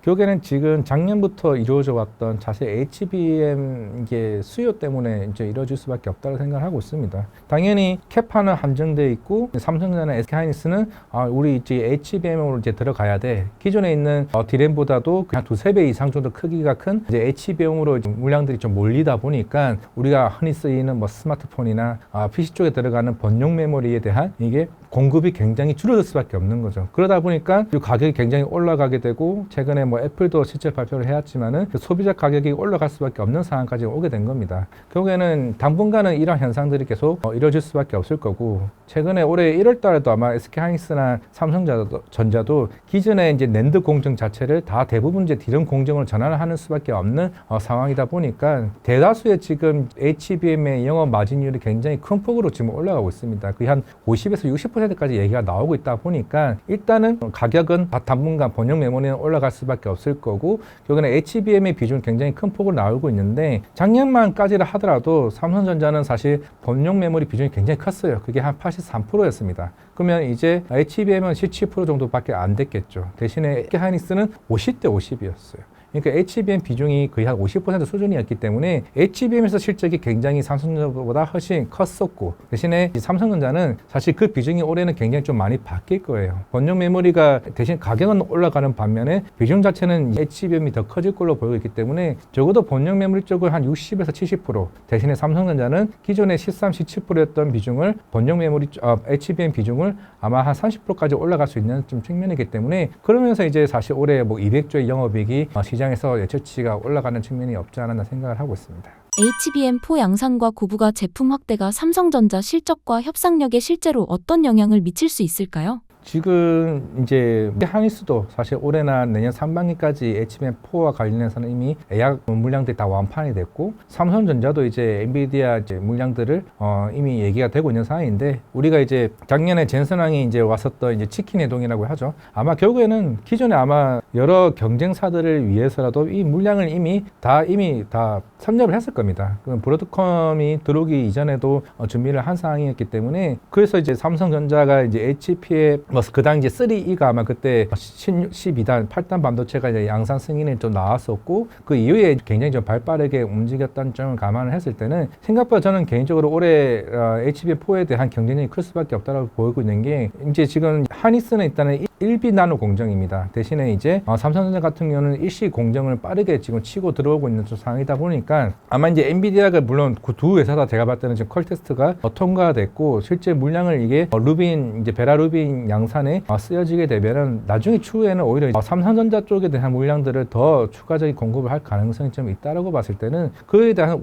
결국에는 지금 작년부터 이루어져 왔던 자체 HBM 이게 수요 때문에 이제 이루어질 수밖에 없다고 생각하고 있습니다. 당연히 캐파는 한정돼 있고 삼성전자나 SK하이닉스는 우리 이제 HBM으로 이제 들어가야 돼. 기존에 있는 D램보다도 그냥 두세 배 이상 정도 크기가 큰 이제 HBM으로 물량들이 좀 몰리다 보니까 우리가 흔히 쓰이는 뭐 스마트폰이나 PC 쪽에 들어가는 번용 메모리에 대한 이게 공급이 굉장히 줄어들 수밖에 없는 거죠. 그러다 보니까 이 가격이 굉장히 올라가게 되고 최근에 뭐 애플도 실제 발표를 해왔지만은 그 소비자 가격이 올라갈 수밖에 없는 상황까지 오게 된 겁니다. 결국에는 당분간은 이런 현상들이 계속 이루어질 수밖에 없을 거고 최근에 올해 1월 달에도 아마 SK하이닉스나 삼성전자도 기존의 이제 낸드 공정 자체를 다 대부분 이제 D램 공정으로 전환을 하는 수밖에 없는 상황이다 보니까 대다수의 지금 HBM의 영업 마진율이 굉장히 큰 폭으로 지금 올라가고 있습니다. 거의 한 50에서 60%까지 얘기가 나오고 있다 보니까 일단은 가격은 당분간 번역 메모리는 올라갈 수밖에 없을 거고 결국에는 HBM의 비중이 굉장히 큰 폭으로 나오고 있는데 작년만까지를 하더라도 삼성전자는 사실 번역 메모리 비중이 굉장히 컸어요. 그게 한 83%였습니다. 그러면 이제 HBM은 17% 정도밖에 안 됐겠죠. 대신에 하이닉스는 50대 50이었어요. 그러니까 HBM 비중이 거의 한 50% 수준이었기 때문에 HBM에서 실적이 굉장히 삼성전자보다 훨씬 컸었고 대신에 삼성전자는 사실 그 비중이 올해는 굉장히 좀 많이 바뀔 거예요. 번역 메모리가 대신 가격은 올라가는 반면에 비중 자체는 HBM이 더 커질 걸로 보이고 있기 때문에 적어도 번역 메모리 쪽을 한 60에서 70% 대신에 삼성전자는 기존에 13, 17%였던 비중을 번역 메모리 HBM 비중을 아마 한 30%까지 올라갈 수 있는 좀 측면이기 때문에 그러면서 이제 사실 올해 뭐 200조의 영업이익이 시장에서 예측치가 올라가는 측면이 없지 않았나 생각을 하고 있습니다. HBM4 양산과 고부가 제품 확대가 삼성전자 실적과 협상력에 실제로 어떤 영향을 미칠 수 있을까요? 지금 이제 하이닉스도 사실 올해나 내년 상반기까지 HBM4와 관련해서는 이미 예약 물량들이 다 완판이 됐고 삼성전자도 이제 엔비디아 이제 물량들을 이미 얘기가 되고 있는 상황인데 우리가 이제 작년에 젠슨왕이 이제 왔었던 이제 치킨 해동이라고 하죠. 아마 결국에는 기존에 아마 여러 경쟁사들을 위해서라도 이 물량을 이미 다 섭렵을 했을 겁니다. 브로드컴이 들어오기 이전에도 준비를 한 상황이었기 때문에 그래서 이제 삼성전자가 이제 HP의 그 당시 3E가 아마 그때 12단, 8단 반도체가 이제 양산 승인이 좀 나왔었고 그 이후에 굉장히 좀 발빠르게 움직였다는 점을 감안을 했을 때는 생각보다 저는 개인적으로 올해 HBM4에 대한 경쟁력이 클 수밖에 없다고 보이고 있는 게 이제 지금 하이닉스는 일단은 1B 나노 공정입니다. 대신에 이제 삼성전자 같은 경우는 일시 공정을 빠르게 지금 치고 들어오고 있는 좀 상황이다 보니까 아마 이제 엔비디아가 물론 그 두 회사 다 제가 봤을 때는 지금 퀄 테스트가 통과됐고 실제 물량을 이게 루빈 이제 베라 루빈 양산에 쓰여지게 되면은 나중에 추후에는 오히려 삼성전자 쪽에 대한 물량들을 더 추가적인 공급을 할 가능성이 좀 있다라고 봤을 때는 그에 대한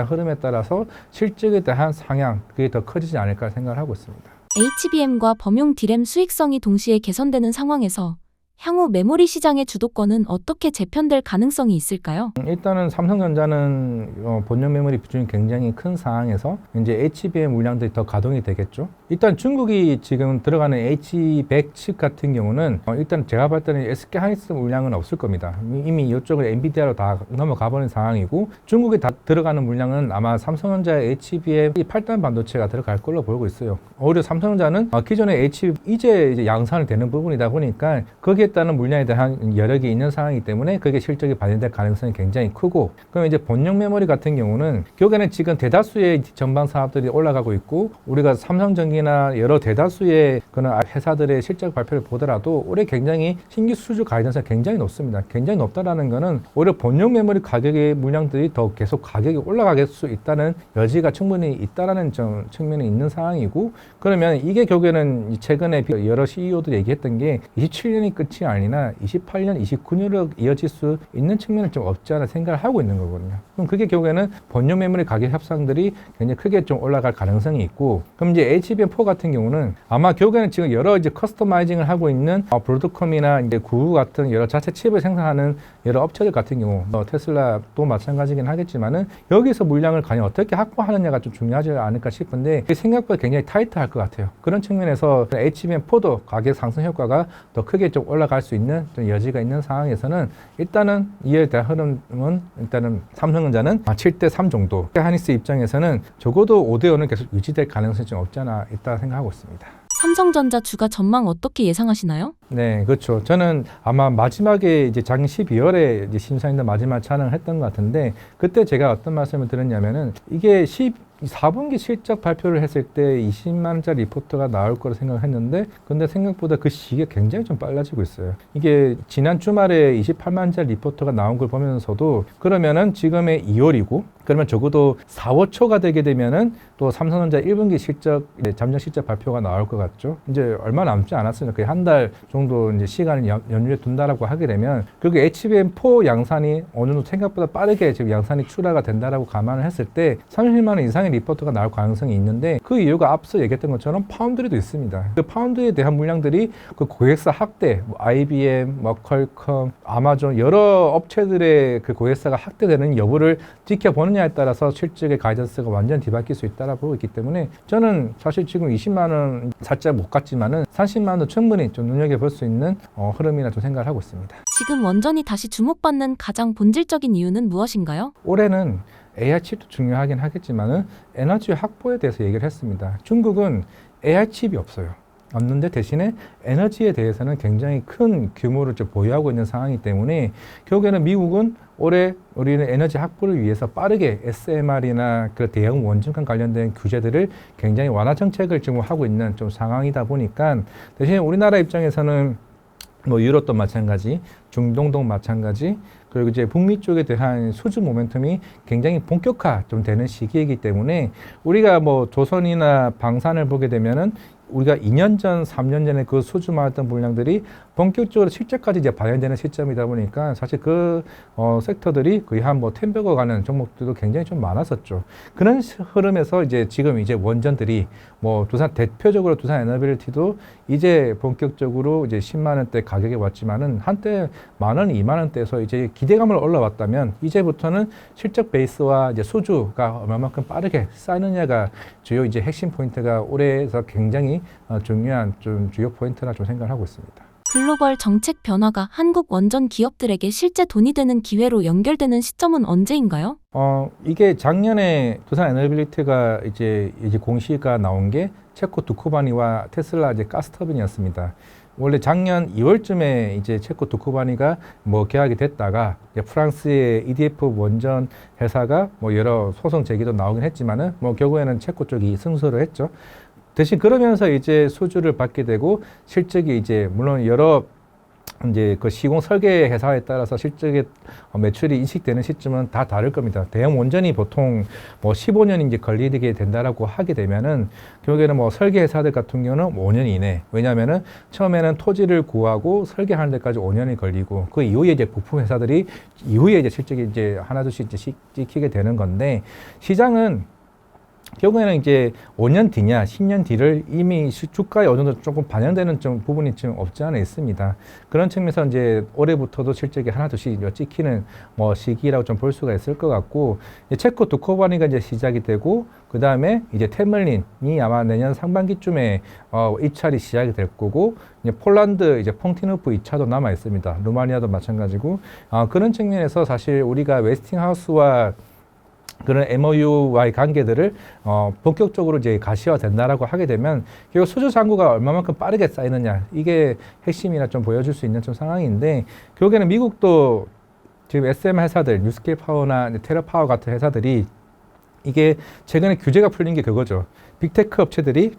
흐름에 따라서 실적에 대한 상향 그게 더 커지지 않을까 생각을 하고 있습니다. HBM과 범용 D램 수익성이 동시에 개선되는 상황에서 향후 메모리 시장의 주도권은 어떻게 재편될 가능성이 있을까요? 일단은 삼성전자는 본연 메모리 비중이 굉장히 큰 상황에서 이제 HBM 물량들이 더 가동이 되겠죠. 일단 중국이 지금 들어가는 H100 칩 같은 경우는 일단 제가 봤을 때는 SK하이닉스 물량은 없을 겁니다. 이미 이쪽을 엔비디아로 다 넘어가 버린 상황이고 중국에 다 들어가는 물량은 아마 삼성전자의 HBM 8단 반도체가 들어갈 걸로 보이고 있어요. 오히려 삼성전자는 기존의 이제 양산을 되는 부분이다 보니까 거기에 따른 물량에 대한 여력이 있는 상황이기 때문에 그게 실적이 반영될 가능성이 굉장히 크고 그럼 이제 본용 메모리 같은 경우는 결국에는 지금 대다수의 전방 사업들이 올라가고 있고 우리가 삼성전기나 여러 대다수의 그런 회사들의 실적 발표를 보더라도 올해 굉장히 신규 수주 가이던스가 굉장히 높습니다. 굉장히 높다라는 거는 오히려 본용 메모리 가격의 물량들이 더 계속 가격이 올라갈 수 있다는 여지가 충분히 있다라는 측면이 있는 상황이고 그러면 이게 결국에는 최근에 여러 CEO들이 얘기했던 게 27년이 끝이 아니라 28년, 29년으로 이어질 수 있는 측면은 좀 없지 않아 생각을 하고 있는 거거든요. 그럼 그게 결국에는 본용 메모리 가격 협상들이 굉장히 크게 좀 올라갈 가능성이 있고, 그럼 이제 HBM4 같은 경우는 아마 결국에는 지금 여러 이제 커스터마이징을 하고 있는 브로드컴이나 이제 구글 같은 여러 자체 칩을 생산하는 여러 업체들 같은 경우, 테슬라도 마찬가지긴 하겠지만은 여기서 물량을 과연 어떻게 확보하느냐가 좀 중요하지 않을까 싶은데 생각보다 굉장히 타이트할 것 같아요. 그런 측면에서 HBM4도 가격 상승 효과가 더 크게 좀 올라갈 수 있는 좀 여지가 있는 상황에서는 일단은 이에 대한 흐름은 일단은 삼성전자는 7대3 정도, 하이닉스 입장에서는 적어도 5대5는 계속 유지될 가능성이 좀 없지 않아 있다 생각하고 있습니다. 삼성전자 주가 전망 어떻게 예상하시나요? 네, 그렇죠. 저는 아마 마지막에 이제 작년 12월에 이제 심사위원들 마지막 촬영을 했던 것 같은데 그때 제가 어떤 말씀을 드렸냐면은 이게 4분기 실적 발표를 했을 때 20만 원짜리 리포트가 나올 거라 생각했는데 근데 생각보다 그 시기가 굉장히 좀 빨라지고 있어요. 이게 지난 주말에 28만 원짜리 리포트가 나온 걸 보면서도 그러면은 지금의 2월이고 그러면 적어도 4, 5초가 되게 되면은 또 삼성전자 1분기 실적, 잠정 실적 발표가 나올 것 같죠. 이제 얼마 남지 않았으니까 거의 한 달 정도 이제 시간을 연휴에 둔다라고 하게 되면 그리고 HBM4 양산이 어느 정도 생각보다 빠르게 지금 양산이 출하가 된다라고 감안을 했을 때 30만 원 이상의 리포트가 나올 가능성이 있는데 그 이유가 앞서 얘기했던 것처럼 파운드리도 있습니다. 그 파운드에 대한 물량들이 그 고객사 확대, 뭐 IBM, 뭐 퀄컴, 아마존 여러 업체들의 그 고객사가 확대되는 여부를 지켜보느냐에 따라서 실적의 가이던스가 완전 뒤바뀔 수 있다라고 보고 있기 때문에 저는 사실 지금 20만 원 살짝 못 갔지만은 30만 원도 충분히 좀 눈여겨볼 수 있는 흐름이라 좀 생각을 하고 있습니다. 지금 원전이 다시 주목받는 가장 본질적인 이유는 무엇인가요? 올해는 AI 칩도 중요하긴 하겠지만은 에너지 확보에 대해서 얘기를 했습니다. 중국은 AI 칩이 없어요. 없는데 대신에 에너지에 대해서는 굉장히 큰 규모를 좀 보유하고 있는 상황이기 때문에 결국에는 미국은 올해 우리는 에너지 확보를 위해서 빠르게 SMR이나 그 대형 원전과 관련된 규제들을 굉장히 완화 정책을 지금 하고 있는 좀 상황이다 보니까 대신에 우리나라 입장에서는 뭐 유럽도 마찬가지, 중동도 마찬가지, 그리고 이제 북미 쪽에 대한 수주 모멘텀이 굉장히 본격화 좀 되는 시기이기 때문에 우리가 뭐 조선이나 방산을 보게 되면은 우리가 2년 전, 3년 전에 그 수주 많았던 물량들이 본격적으로 실적까지 이제 반영되는 시점이다 보니까 사실 그 섹터들이 거의 한 뭐 10배가 가는 종목들도 굉장히 좀 많았었죠. 그런 흐름에서 이제 지금 이제 원전들이 뭐 대표적으로 두산 에너빌리티도 이제 본격적으로 이제 10만 원대 가격에 왔지만은 한때 10,000원, 2만 원대에서 이제 기대감을 올라왔다면 이제부터는 실적 베이스와 이제 수주가 얼마만큼 빠르게 쌓느냐가 주요 이제 핵심 포인트가 올해에서 굉장히 중요한 좀 주요 포인트라 좀 생각을 하고 있습니다. 글로벌 정책 변화가 한국 원전 기업들에게 실제 돈이 되는 기회로 연결되는 시점은 언제인가요? 이게 작년에 두산 에너빌리티가 이제 공시가 나온 게 체코 두쿠바니와 테슬라 이제 가스터빈이었습니다. 원래 작년 2월쯤에 이제 체코 두쿠바니가 뭐 계약이 됐다가 이제 프랑스의 EDF 원전 회사가 뭐 여러 소송 제기도 나오긴 했지만은 뭐 결국에는 체코 쪽이 승소를 했죠. 대신 그러면서 이제 수주를 받게 되고 실적이 이제 물론 여러 이제 그 시공 설계 회사에 따라서 실적의 매출이 인식되는 시점은 다 다를 겁니다. 대형 원전이 보통 뭐 15년 이제 걸리게 된다라고 하게 되면은 결국에는 뭐 설계 회사들 같은 경우는 5년 이내. 왜냐하면은 처음에는 토지를 구하고 설계하는 데까지 5년이 걸리고 그 이후에 이제 부품 회사들이 이후에 이제 실적이 이제 하나둘씩 이제 찍히게 되는 건데 시장은 결국에는 이제 5년 뒤냐, 10년 뒤를 이미 주가에 어느 정도 조금 반영되는 좀 부분이 지금 없지 않아 있습니다. 그런 측면에서 이제 올해부터도 실적이 하나둘씩 찍히는 뭐 시기라고 좀 볼 수가 있을 것 같고, 체코 두코바니가 이제 시작이 되고, 그 다음에 이제 테물린이 아마 내년 상반기쯤에 입찰이 시작이 될 거고, 이제 폴란드 이제 퐁티누프 2차도 남아 있습니다. 루마니아도 마찬가지고, 그런 측면에서 사실 우리가 웨스팅하우스와 그런 MOU와의 관계들을 본격적으로 이제 가시화 된다라고 하게 되면 결국 수주 잔고가 얼마만큼 빠르게 쌓이느냐 이게 핵심이라 좀 보여줄 수 있는 좀 상황인데 결국에는 미국도 지금 SM 회사들 뉴스케일 파워나 테라파워 같은 회사들이 이게 최근에 규제가 풀린 게 그거죠. 빅테크 업체들이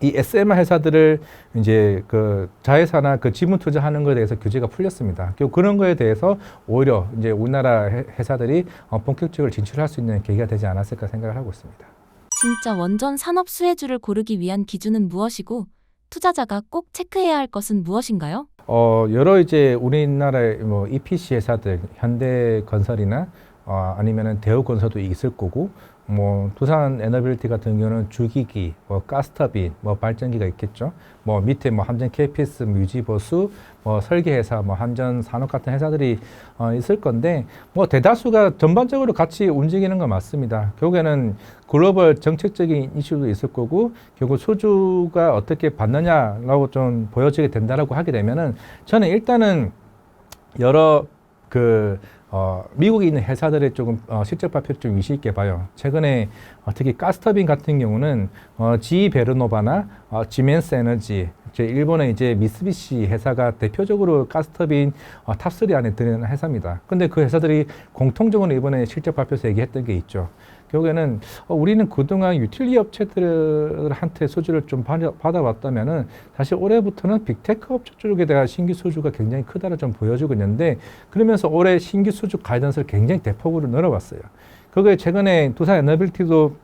이 SM 회사들을 이제 그 자회사나 그 지분 투자하는 것에 대해서 규제가 풀렸습니다. 결국 그런 거에 대해서 오히려 이제 우리나라 회사들이 본격적으로 진출할 수 있는 계기가 되지 않았을까 생각을 하고 있습니다. 진짜 원전 산업 수혜주를 고르기 위한 기준은 무엇이고 투자자가 꼭 체크해야 할 것은 무엇인가요? 여러 이제 우리나라의 뭐 EPC 회사들, 현대건설이나 아니면은 대우건설도 있을 거고. 뭐 두산 에너빌리티 같은 경우는 주기기, 뭐 가스터빈, 뭐 발전기가 있겠죠. 뭐 밑에 뭐 함전 KPS, 뮤지버수, 뭐 설계회사, 뭐 한전 산업 같은 회사들이 있을 건데 뭐 대다수가 전반적으로 같이 움직이는 건 맞습니다. 결국에는 글로벌 정책적인 이슈도 있을 거고 결국 수주가 어떻게 받느냐라고 좀 보여지게 된다라고 하게 되면은 저는 일단은 여러 그 미국에 있는 회사들의 조금 실적 발표를 좀 위시 있게 봐요. 최근에 특히 가스터빈 같은 경우는 GE 베르노바나 지멘스 에너지, 일본의 이제 미쓰비시 회사가 대표적으로 가스터빈 탑3 안에 드는 회사입니다. 근데 그 회사들이 공통적으로 이번에 실적 발표에서 얘기했던 게 있죠. 결국에는 우리는 그동안 유틸리 업체들한테 수주를 좀 받아왔다면은 사실 올해부터는 빅테크 업체 쪽에 대한 신규 수주가 굉장히 크다를 좀 보여주고 있는데, 그러면서 올해 신규 수주 가이던스를 굉장히 대폭으로 늘어봤어요. 그게 최근에 두산 에너빌티도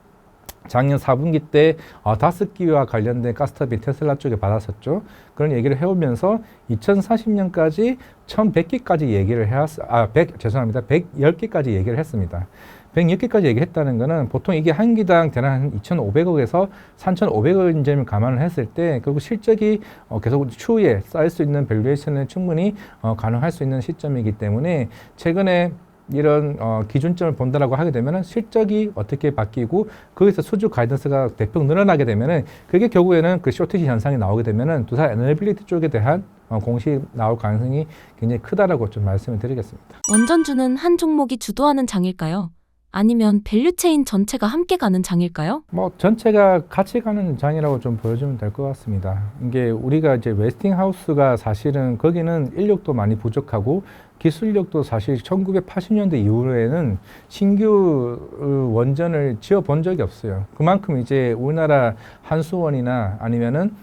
작년 4분기 때 5기와 관련된 가스터빈 테슬라 쪽에 받았었죠. 그런 얘기를 해오면서 2040년까지 1100기까지 얘기를 해왔어요. 110기까지 얘기를 했습니다. 110개까지 얘기했다는 거는 보통 이게 한 기당 대략 한 2,500억에서 3,500억 점을 감안을 했을 때 결국 실적이 계속 추후에 쌓일 수 있는 밸류에이션은 충분히 가능할 수 있는 시점이기 때문에 최근에 이런 기준점을 본다라고 하게 되면은 실적이 어떻게 바뀌고 거기서 수주 가이던스가 대폭 늘어나게 되면은 그게 결국에는 그 쇼티지 현상이 나오게 되면은 두산 에너빌리티 쪽에 대한 공식이 나올 가능성이 굉장히 크다라고 좀 말씀을 드리겠습니다. 원전주는 한 종목이 주도하는 장일까요? 아니면 밸류체인 전체가 함께 가는 장일까요? 전체가 같이 가는 장이라고 좀 보여주면 될 것 같습니다. 이게 우리가 이제 웨스팅하우스가 사실은 거기는 인력도 많이 부족하고 기술력도 사실 1980년대 이후에는 신규 원전을 지어 본 적이 없어요. 그만큼 이제 우리나라 한수원이나 아니면은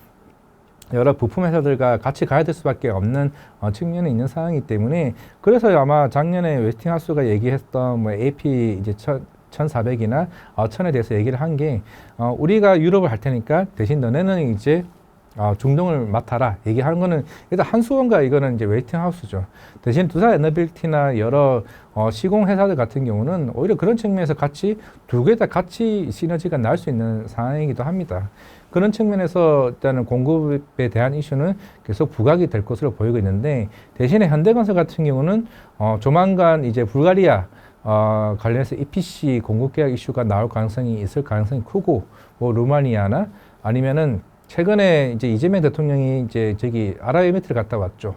여러 부품 회사들과 같이 가야 될 수밖에 없는 측면이 있는 상황이기 때문에, 그래서 아마 작년에 웨스팅하우스가 얘기했던 AP 이제 1,400이나 1,000에 대해서 얘기를 한 게 우리가 유럽을 할 테니까 대신 너네는 이제 중동을 맡아라 얘기하는 거는 일단 한수원과 이거는 이제 웨스팅하우스죠. 대신 두산 에너빌티나 여러 시공 회사들 같은 경우는 오히려 그런 측면에서 같이 두 개 다 같이 시너지가 날 수 있는 상황이기도 합니다. 그런 측면에서 일단은 공급에 대한 이슈는 계속 부각이 될 것으로 보이고 있는데, 대신에 현대건설 같은 경우는 조만간 이제 불가리아 관련해서 EPC 공급 계약 이슈가 나올 가능성이 있을 가능성이 크고, 루마니아나 아니면은 최근에 이제 이재명 대통령이 이제 아랍에미리트를 갔다 왔죠.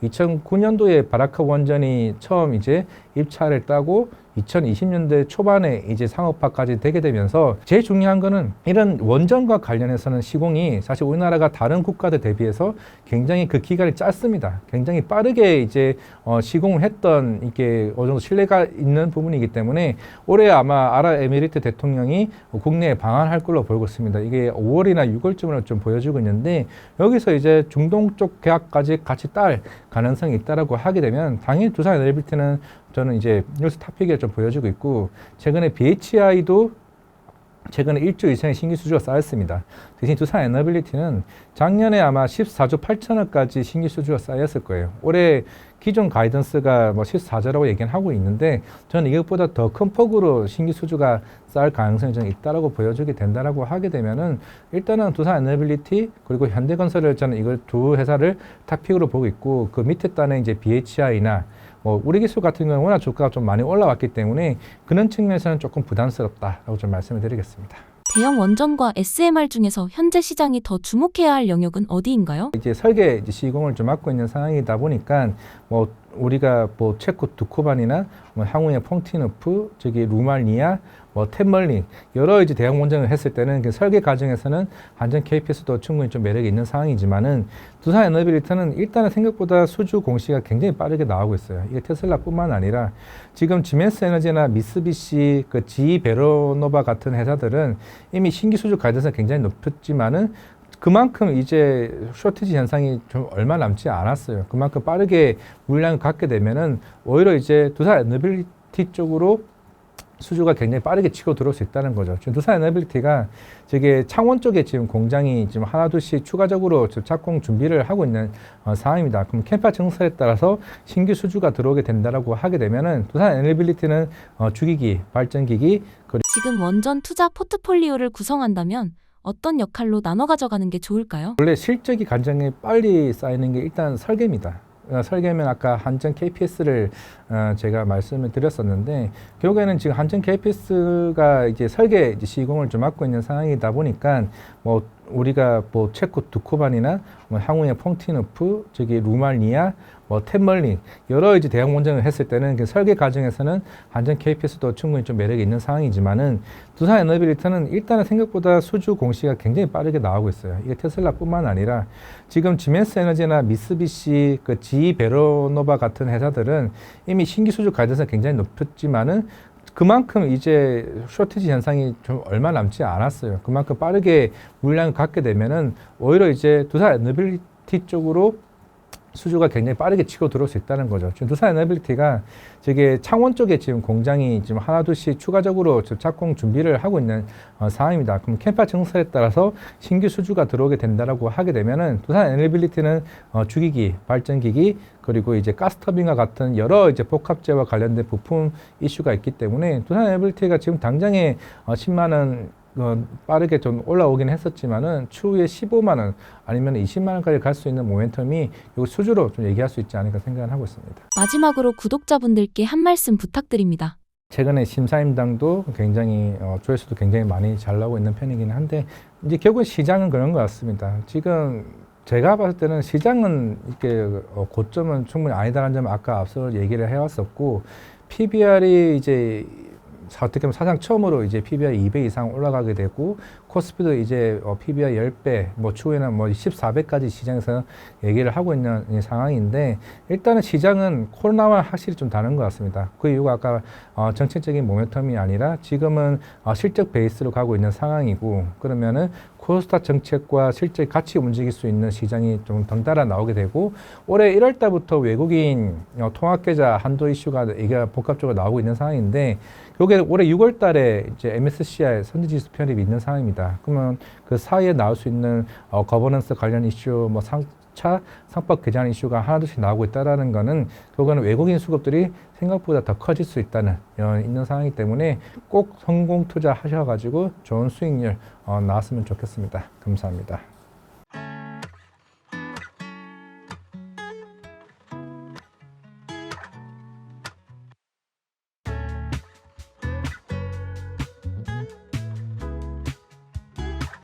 2009년도에 바라카 원전이 처음 이제 입찰을 따고 2020년대 초반에 이제 상업화까지 되게 되면서 제일 중요한 거는 이런 원전과 관련해서는 시공이 사실 우리나라가 다른 국가들 대비해서 굉장히 그 기간이 짧습니다. 굉장히 빠르게 이제 시공을 했던 이게 어느 정도 신뢰가 있는 부분이기 때문에 올해 아마 아랍에미리트 대통령이 국내에 방한할 걸로 보이고 있습니다. 이게 5월이나 6월쯤으로 좀 보여지고 있는데, 여기서 이제 중동 쪽 계약까지 같이 딸 가능성이 있다라고 하게 되면 당연히 두산 에너빌티는 저는 이제 여기서 탑픽을 좀 보여주고 있고, 최근에 BHI도 최근에 1조 이상의 신규 수주가 쌓였습니다. 대신 두산 에너빌리티는 작년에 아마 14조 8천억까지 신규 수주가 쌓였을 거예요. 올해 기존 가이던스가 14조라고 얘기는 하고 있는데, 저는 이것보다 더 큰 폭으로 신규 수주가 쌓일 가능성이 좀 있다라고 보여주게 된다라고 하게 되면은, 일단은 두산 에너빌리티 그리고 현대건설을 저는 이걸 두 회사를 탑픽으로 보고 있고, 그 밑에 단에 이제 BHI나 우리 기술 같은 경우는 워낙 주가가 좀 많이 올라왔기 때문에 그런 측면에서는 조금 부담스럽다라고 좀 말씀을 드리겠습니다. 대형 원전과 SMR 중에서 현재 시장이 더 주목해야 할 영역은 어디인가요? 이제 설계 시공을 좀 맡고 있는 상황이다 보니까 우리가 체코 두코반이나 향후에 퐁티누프, 루말니아, 템멀린 여러 이제 대형 원전을 했을 때는 그 설계 과정에서는 한전 KPS도 충분히 좀 매력이 있는 상황이지만은, 두산 에너빌리티는 일단은 생각보다 수주 공시가 굉장히 빠르게 나오고 있어요. 이게 테슬라뿐만 아니라 지금 지멘스 에너지나 미쓰비시, 그 GE 베르노바 같은 회사들은 이미 신규 수주 가이던스가 굉장히 높았지만은 그만큼 이제 쇼티지 현상이 좀 얼마 남지 않았어요. 그만큼 빠르게 물량을 갖게 되면은 오히려 이제 두산 에너빌리티 쪽으로 수주가 굉장히 빠르게 치고 들어올 수 있다는 거죠. 지금 두산 에너빌리티가 창원 쪽에 지금 공장이 지금 하나둘씩 추가적으로 착공 준비를 하고 있는 상황입니다. 그럼 캠파 증설에 따라서 신규 수주가 들어오게 된다라고 하게 되면은 두산 에너빌리티는 주기기, 발전기기, 지금 원전 투자 포트폴리오를 구성한다면 어떤 역할로 나눠 가져가는 게 좋을까요? 원래 실적이 가장 빨리 쌓이는 게 일단 설계입니다. 설계면 아까 한전 KPS를 제가 말씀을 드렸었는데, 결국에는 지금 한전 KPS가 이제 설계 시공을 좀 맡고 있는 상황이다 보니까 우리가 체코 두코반이나 향후에 퐁티누프, 루말니아, 뭐 템멀리 여러 이제 대형 원전을 했을 때는 그 설계 과정에서는 한전 KPS도 충분히 좀 매력이 있는 상황이지만은 두산 에너빌리티는 일단은 생각보다 수주 공시가 굉장히 빠르게 나오고 있어요. 이게 테슬라뿐만 아니라 지금 지멘스 에너지나 미쓰비시, 그 GE 베로노바 같은 회사들은 이미 신규 수주 가이드가 굉장히 높았지만은 그만큼 이제 쇼티지 현상이 좀 얼마 남지 않았어요. 그만큼 빠르게 물량을 갖게 되면은 오히려 이제 두산 에너빌리티 쪽으로 수주가 굉장히 빠르게 치고 들어올 수 있다는 거죠. 지금 두산 에너빌리티가 저게 창원 쪽에 지금 공장이 지금 하나 둘씩 추가적으로 지금 착공 준비를 하고 있는 상황입니다. 그럼 캠파 증설에 따라서 신규 수주가 들어오게 된다라고 하게 되면은 두산 에너빌리티는 주기기, 발전기기 그리고 이제 가스터빈과 같은 여러 이제 복합재와 관련된 부품 이슈가 있기 때문에 두산 에너빌리티가 지금 당장에 10만 원 빠르게 좀 올라오긴 했었지만은 추후에 15만 원 아니면 20만 원까지 갈 수 있는 모멘텀이 이 수주로 좀 얘기할 수 있지 않을까 생각을 하고 있습니다. 마지막으로 구독자분들께 한 말씀 부탁드립니다. 최근에 심사임당도 굉장히 조회수도 굉장히 많이 잘 나오고 있는 편이긴 한데 이제 결국 시장은 그런 것 같습니다. 지금 제가 봤을 때는 시장은 이렇게 고점은 충분히 아니다라는 점 아까 앞서 얘기를 해왔었고 PBR이 이제 어떻게 보면 사상 처음으로 이제 PBR 2배 이상 올라가게 되고 코스피도 이제 PBR 10배, 뭐 추후에는 뭐 14배까지 시장에서 얘기를 하고 있는 상황인데 일단은 시장은 코로나와 확실히 좀 다른 것 같습니다. 그 이유가 아까 정책적인 모멘텀이 아니라 지금은 실적 베이스로 가고 있는 상황이고 그러면은 코스닥 정책과 실제 같이 움직일 수 있는 시장이 좀 덩달아 나오게 되고 올해 1월 달부터 외국인 통합계좌 한도 이슈가 이게 복합적으로 나오고 있는 상황인데 요게 올해 6월 달에 이제 MSCI 선지지수 편입이 있는 상황입니다. 그러면 그 사이에 나올 수 있는 거버넌스 관련 이슈, 뭐 상차 상법 개정 이슈가 하나둘씩 나오고 있다라는 거는 그거는 외국인 수급들이 생각보다 더 커질 수 있다는 있는 상황이기 때문에 꼭 성공 투자하셔가지고 좋은 수익률 나왔으면 좋겠습니다. 감사합니다.